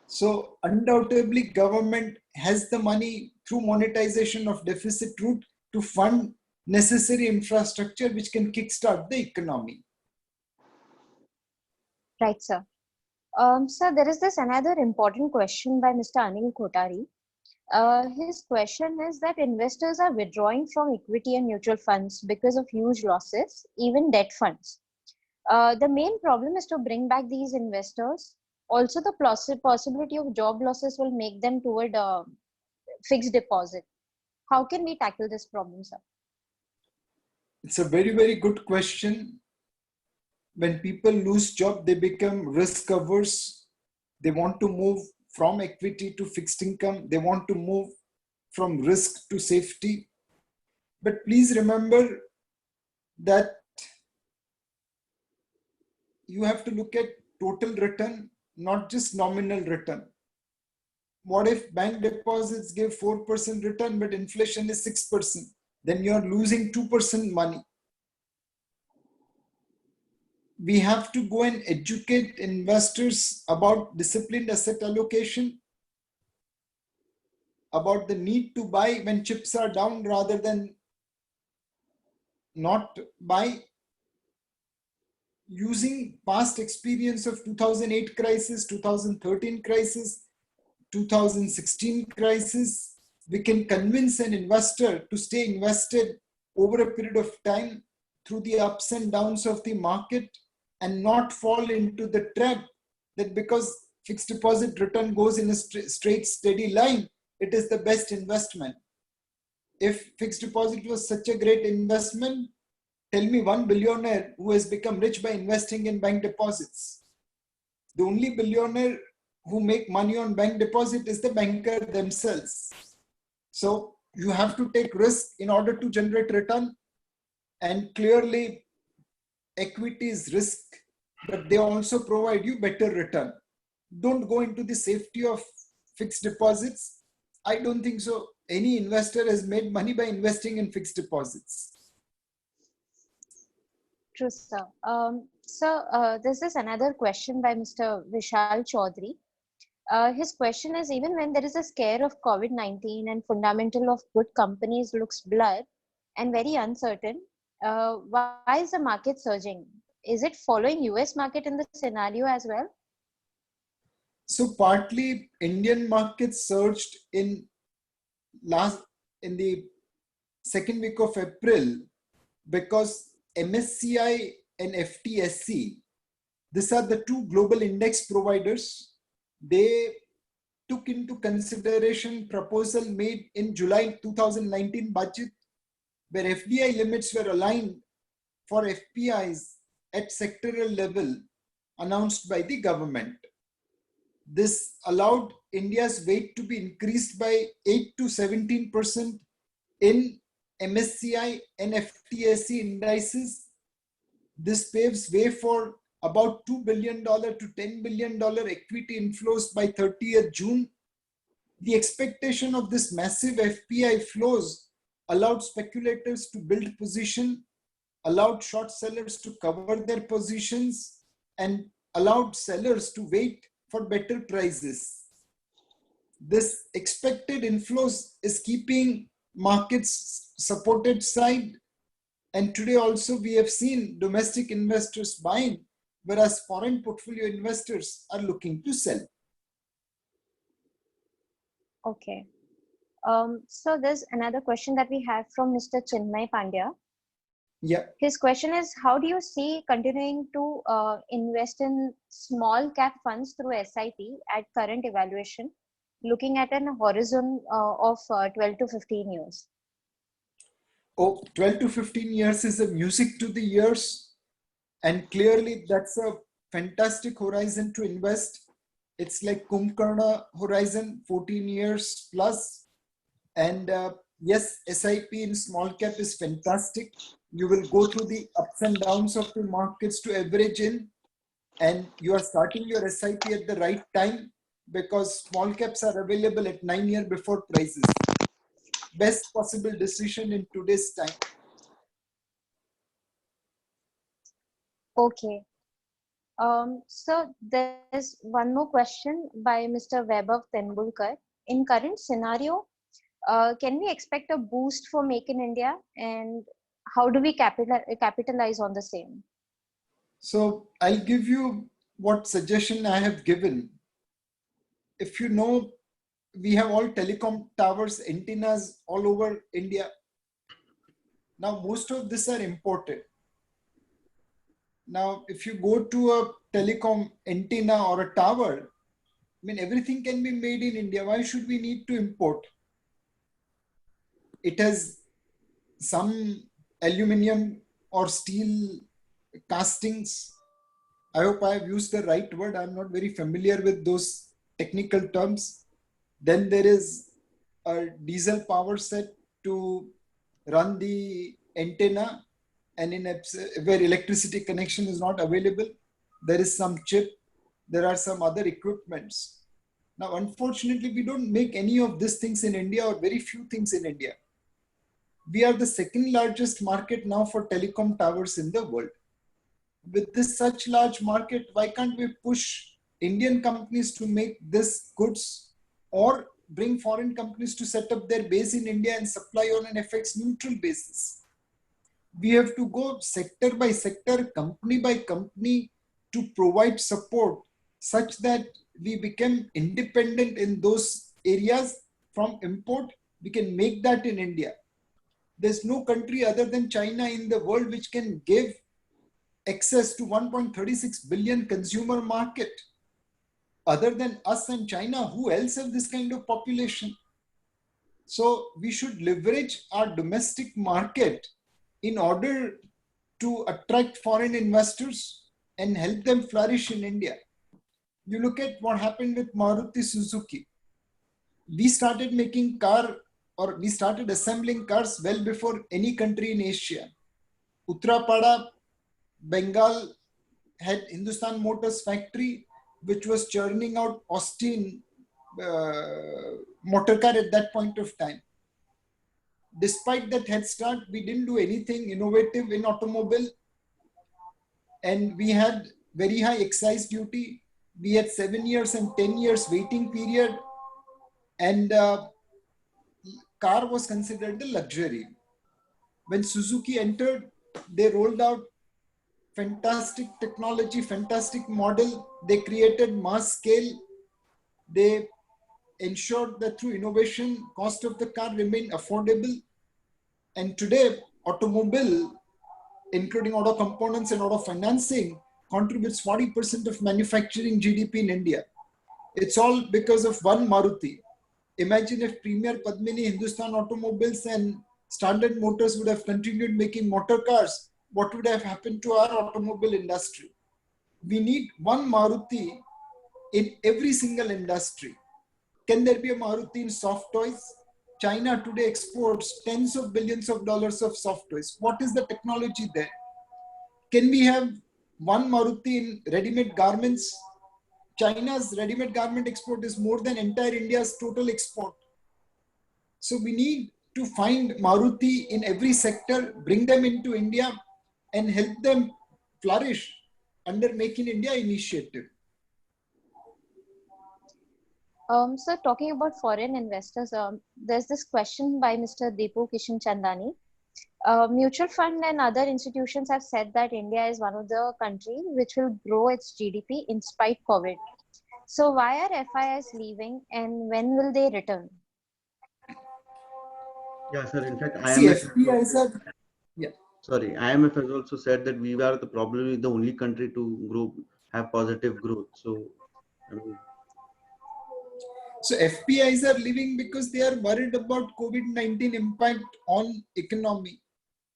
So undoubtedly government has the money through monetization of deficit route to fund necessary infrastructure which can kickstart the economy. Right, sir. Sir, there is this another important question by Mr. Anil Kotari. His question is that investors are withdrawing from equity and mutual funds because of huge losses, even debt funds. The main problem is to bring back these investors. Also, the possibility of job losses will make them toward fixed deposit. How can we tackle this problem, sir? It's a very, very good question. When people lose job, they become risk averse. They want to move from equity to fixed income. They want to move from risk to safety. But please remember that you have to look at total return, not just nominal return. What if bank deposits give 4% return, but inflation is 6%? Then you're losing 2% money. We have to go and educate investors about disciplined asset allocation, about the need to buy when chips are down rather than not buy. Using past experience of 2008 crisis, 2013 crisis, 2016 crisis, we can convince an investor to stay invested over a period of time through the ups and downs of the market and not fall into the trap that because fixed deposit return goes in a straight, steady line, it is the best investment. If fixed deposit was such a great investment, tell me one billionaire who has become rich by investing in bank deposits. The only billionaire who make money on bank deposit is the banker themselves. So you have to take risk in order to generate return, and clearly equity is risk, but they also provide you better return. Don't go into the safety of fixed deposits. I don't think so. Any investor has made money by investing in fixed deposits. True, sir. This is another question by Mr. Vishal Chaudhary. His question is, even when there is a scare of COVID-19 and fundamental of good companies looks blurred and very uncertain, why is the market surging? Is it following US market in the scenario as well? So partly Indian markets surged in the second week of April because MSCI and FTSE, these are the two global index providers. They took into consideration proposal made in July 2019 budget, where FDI limits were aligned for FPIs at sectoral level announced by the government. This allowed India's weight to be increased by 8 to 17% in MSCI and FTSE indices. This paves way for about $2 billion to $10 billion equity inflows by 30th June. The expectation of this massive FPI flows allowed speculators to build position, allowed short sellers to cover their positions, and allowed sellers to wait for better prices. This expected inflows is keeping markets supported side, and today also we have seen domestic investors buying, whereas foreign portfolio investors are looking to sell. Okay. So there's another question that we have from Mr. Chinmay Pandya. Yeah. His question is, how do you see continuing to invest in small cap funds through SIP at current evaluation, looking at an horizon of 12 to 15 years? Oh, 12 to 15 years is a music to the ears. And clearly that's a fantastic horizon to invest. It's like Kumbhkarna horizon, 14 years plus. And yes, SIP in small cap is fantastic. You will go through the ups and downs of the markets to average in. And you are starting your SIP at the right time because small caps are available at 9 years before prices. Best possible decision in today's time. Okay. So there's one more question by Mr. Webb of Tendulkar. In current scenario, can we expect a boost for Make in India, and how do we capitalize on the same? So I'll give you what suggestion I have given. If you know, we have all telecom towers, antennas all over India. Now, most of these are imported. Now, if you go to a telecom antenna or a tower, I mean, everything can be made in India. Why should we need to import? It has some aluminum or steel castings. I hope I have used the right word. I'm not very familiar with those technical terms. Then there is a diesel power set to run the antenna, and where electricity connection is not available, there is some chip, there are some other equipments. Now, unfortunately, we don't make any of these things in India, or very few things in India. We are the second largest market now for telecom towers in the world. With this such large market, why can't we push Indian companies to make this goods, or bring foreign companies to set up their base in India and supply on an FX neutral basis? We have to go sector by sector, company by company, to provide support such that we become independent in those areas from import. We can make that in India. There's no country other than China in the world which can give access to 1.36 billion consumer market. Other than us and China, who else have this kind of population? So we should leverage our domestic market in order to attract foreign investors and help them flourish in India. You look at what happened with Maruti Suzuki. We started making we started assembling cars well before any country in Asia. Uttarpada, Bengal had Hindustan Motors factory, which was churning out Austin motor car at that point of time. Despite that head start, we didn't do anything innovative in automobile, and we had very high excise duty. We had 7 years and 10 years waiting period, and car was considered a luxury. When Suzuki entered, they rolled out fantastic technology, fantastic model. They created mass scale. They ensured that through innovation, cost of the car remained affordable. And today, automobile, including auto components and auto financing, contributes 40% of manufacturing GDP in India. It's all because of one Maruti. Imagine if Premier, Padmini, Hindustan Automobiles and Standard Motors would have continued making motor cars. What would have happened to our automobile industry? We need one Maruti in every single industry. Can there be a Maruti in soft toys? China today exports tens of billions of dollars of soft toys. What is the technology there? Can we have one Maruti in ready-made garments? China's ready-made garment export is more than entire India's total export. So we need to find Maruti in every sector, bring them into India and help them flourish under Make in India initiative. So talking about foreign investors, there's this question by Mr. Deepu Kishan Chandani. Mutual fund and other institutions have said that India is one of the countries which will grow its GDP in spite COVID. So why are FIIs leaving, and when will they return? Yeah, sir. In fact, IMF has also said that we are probably the only country to have positive growth. So, So FPIs are leaving because they are worried about COVID-19 impact on economy.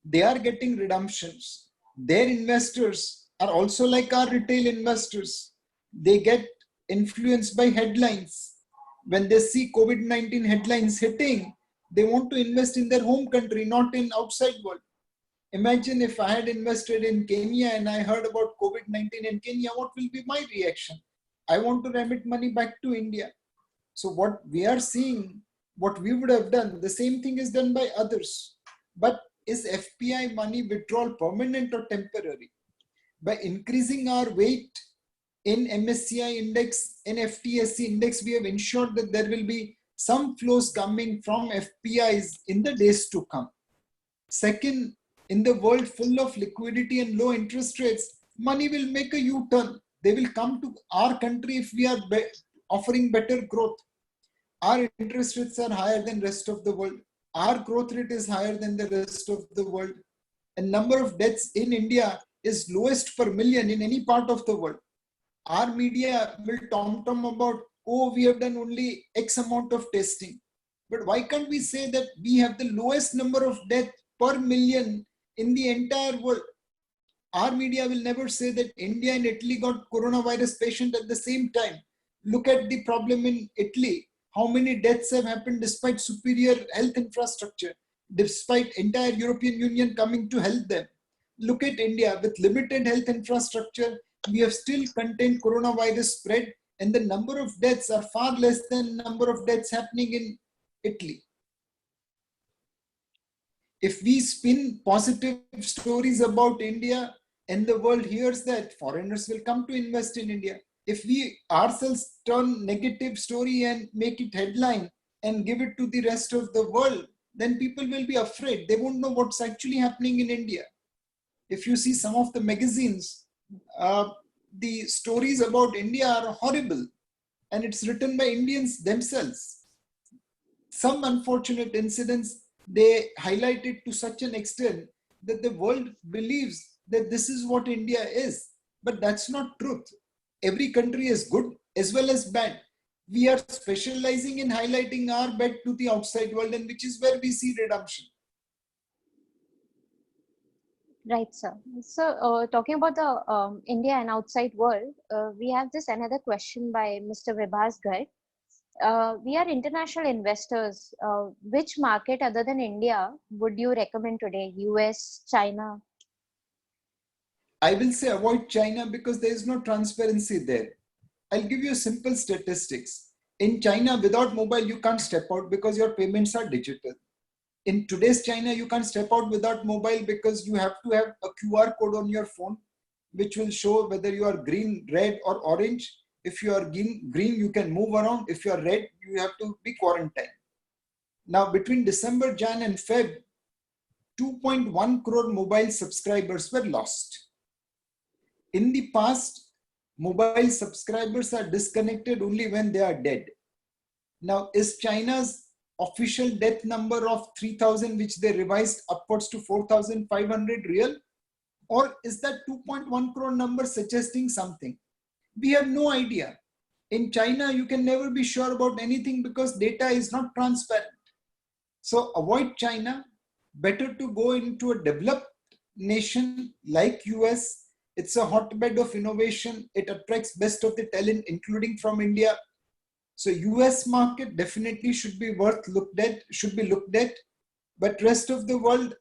They are getting redemptions. Their investors are also like our retail investors. They get influenced by headlines. When they see COVID-19 headlines hitting, they want to invest in their home country, not in outside world. Imagine if I had invested in Kenya and I heard about COVID-19 in Kenya, what will be my reaction? I want to remit money back to India. So what we are seeing, what we would have done, the same thing is done by others. But is FPI money withdrawal permanent or temporary? By increasing our weight in MSCI index, in FTSE index, we have ensured that there will be some flows coming from FPIs in the days to come. Second, in the world full of liquidity and low interest rates, money will make a U-turn. They will come to our country if we are offering better growth. Our interest rates are higher than rest of the world. Our growth rate is higher than the rest of the world. And number of deaths in India is lowest per million in any part of the world. Our media will tom-tom about, oh, we have done only X amount of testing. But why can't we say that we have the lowest number of deaths per million in the entire world? Our media will never say that India and Italy got coronavirus patient at the same time. Look at the problem in Italy. How many deaths have happened despite superior health infrastructure, despite entire European Union coming to help them. Look at India with limited health infrastructure. We have still contained coronavirus spread, and the number of deaths are far less than the number of deaths happening in Italy. If we spin positive stories about India and the world hears that, foreigners will come to invest in India. If we ourselves turn negative story and make it headline and give it to the rest of the world, then people will be afraid. They won't know what's actually happening in India. If you see some of the magazines, the stories about India are horrible, and it's written by Indians themselves. Some unfortunate incidents, they highlight it to such an extent that the world believes that this is what India is. But that's not truth. Every country is good as well as bad. We are specializing in highlighting our bad to the outside world, and which is where we see redemption. Right, sir. So, talking about the India and outside world, we have this another question by Mr. Vibhas Garg. We are international investors. Which market other than India would you recommend today? US, China? I will say avoid China because there is no transparency there. I'll give you simple statistics. In China, without mobile, you can't step out because your payments are digital. In today's China, you can't step out without mobile because you have to have a QR code on your phone, which will show whether you are green, red, or orange. If you are green, you can move around. If you are red, you have to be quarantined. Now, between December, Jan, and Feb, 2.1 crore mobile subscribers were lost. In the past, mobile subscribers are disconnected only when they are dead. Now, is China's official death number of 3,000, which they revised upwards to 4,500 real? Or is that 2.1 crore number suggesting something? We have no idea. In China, you can never be sure about anything because data is not transparent. So avoid China. Better to go into a developed nation like US. It's a hotbed of innovation. It attracts best of the talent, including from India. So US market definitely should be looked at, but rest of the world,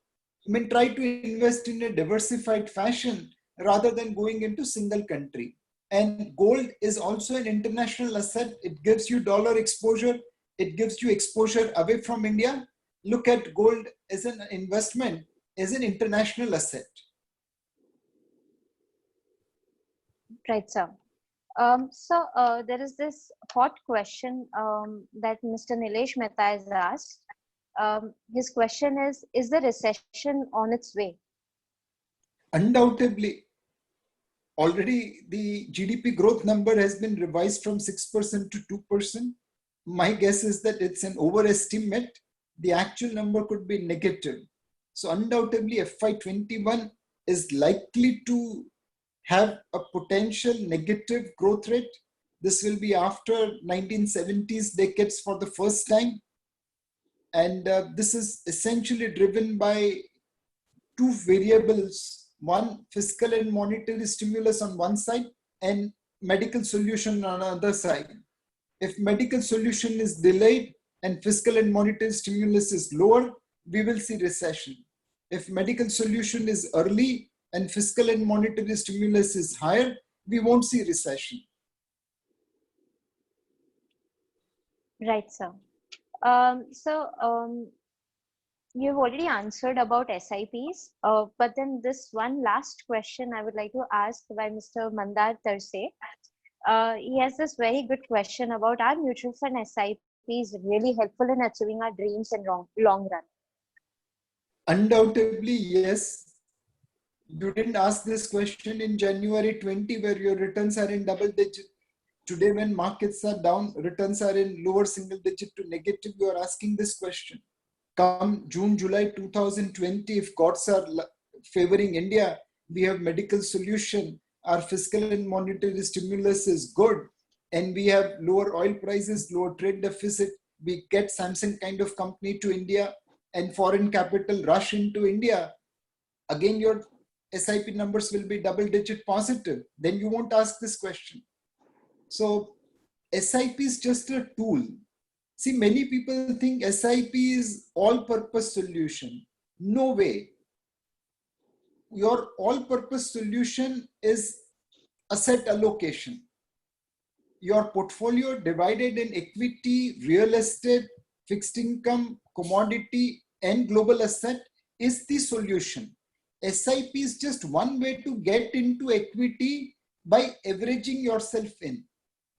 try to invest in a diversified fashion rather than going into single country. And gold is also an international asset. It gives you dollar exposure. It gives you exposure away from India. Look at gold as an investment, as an international asset. Right, sir. There is this hot question that Mr. Nilesh Mehta has asked. His question is the recession on its way? Undoubtedly. Already the GDP growth number has been revised from 6% to 2%. My guess is that it's an overestimate. The actual number could be negative. So undoubtedly FY21 is likely to have a potential negative growth rate. This will be after 1970s decades for the first time. And this is essentially driven by two variables. One, fiscal and monetary stimulus on one side and medical solution on the other side. If medical solution is delayed and fiscal and monetary stimulus is lower, we will see recession. If medical solution is early and fiscal and monetary stimulus is higher, we won't see recession. Right, sir. You've already answered about SIPs, but then this one last question I would like to ask by Mr. Mandar Terse. He has this very good question about our mutual fund SIPs really helpful in achieving our dreams in long run. Undoubtedly, yes. You didn't ask this question in January 20 where your returns are in double digit. Today, when markets are down, returns are in lower single digit to negative. You are asking this question. Come June, July 2020, if gods are favoring India, we have medical solution, our fiscal and monetary stimulus is good, and we have lower oil prices, lower trade deficit, we get Samsung kind of company to India and foreign capital rush into India, again your SIP numbers will be double digit positive. Then you won't ask this question. So SIP is just a tool. See, many people think SIP is all-purpose solution. No way. Your all-purpose solution is asset allocation. Your portfolio divided in equity, real estate, fixed income, commodity, and global asset is the solution. SIP is just one way to get into equity by averaging yourself in.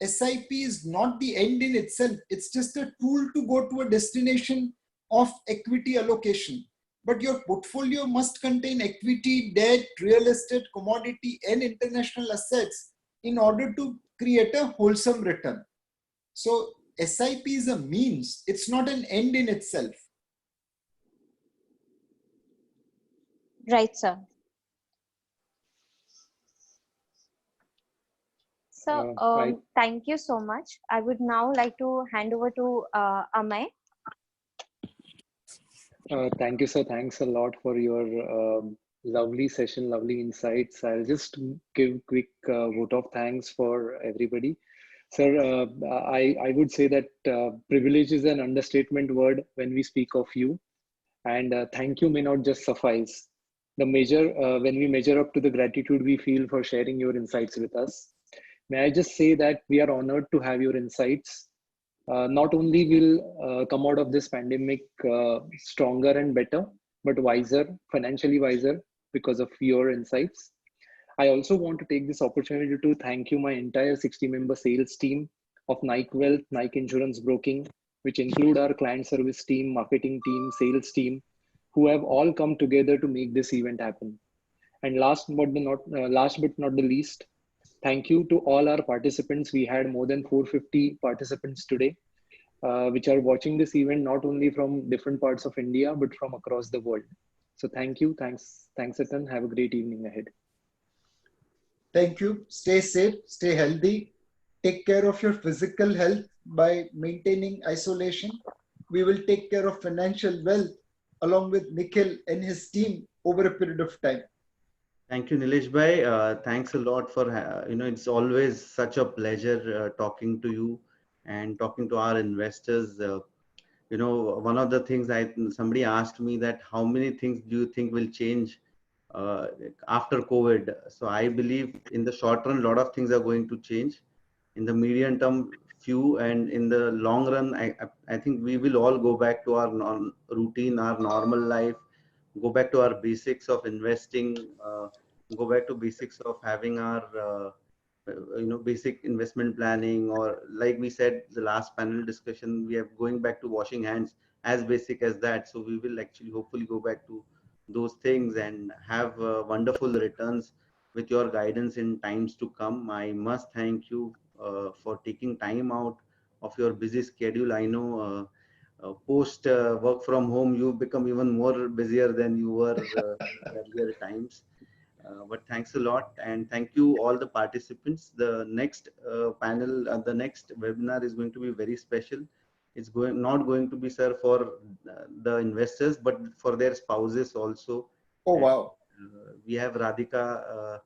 SIP is not the end in itself. It's just a tool to go to a destination of equity allocation. But your portfolio must contain equity, debt, real estate, commodity, and international assets in order to create a wholesome return. So SIP is a means. It's not an end in itself. Right, sir. So, thank you so much. I would now like to hand over to Amay. Thank you, sir. Thanks a lot for your lovely session, lovely insights. I'll just give quick vote of thanks for everybody. Sir, I would say that privilege is an understatement word when we speak of you. And thank you may not just suffice. The measure, when we measure up to the gratitude we feel for sharing your insights with us. May I just say that we are honored to have your insights. Not only will come out of this pandemic stronger and better, but wiser, financially wiser because of your insights. I also want to take this opportunity to thank you, my entire 60-member sales team of Naik Wealth, Naik Insurance Broking, which include our client service team, marketing team, sales team, who have all come together to make this event happen. And last but not the least, thank you to all our participants. We had more than 450 participants today, which are watching this event not only from different parts of India, but from across the world. So thank you. Thanks, Ethan. Have a great evening ahead. Thank you. Stay safe, stay healthy. Take care of your physical health by maintaining isolation. We will take care of financial wealth along with Nikhil and his team over a period of time. Thank you, Nilesh Bhai. Thanks a lot for, it's always such a pleasure talking to you and talking to our investors. One of the things somebody asked me that how many things do you think will change after COVID? So I believe in the short run, a lot of things are going to change. In the medium term, few, and in the long run, I think we will all go back to our routine, our normal life, go back to our basics of investing, go back to basics of having our basic investment planning, or like we said the last panel discussion, we are going back to washing hands, as basic as that. So we will actually hopefully go back to those things and have wonderful returns with your guidance in times to come. I must thank you for taking time out of your busy schedule. I know post work from home you've become even more busier than you were in earlier times. But thanks a lot, and thank you all the participants. The next panel, the next webinar is going to be very special. It's not going to be, sir, for the investors, but for their spouses also. Oh, wow. We have Radhika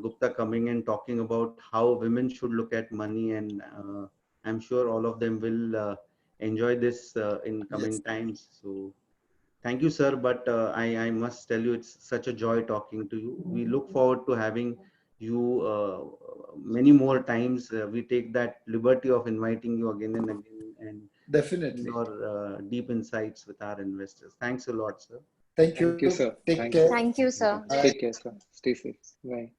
Gupta coming and talking about how women should look at money, and I'm sure all of them will enjoy this in coming times. So thank you, sir. But I must tell you, it's such a joy talking to you. We look forward to having you many more times. We take that liberty of inviting you again and again, and definitely your deep insights with our investors. Thanks a lot, sir. Thank you. Thank you, sir. Take care. Thank you, sir. Take care, sir. Stay safe. Bye.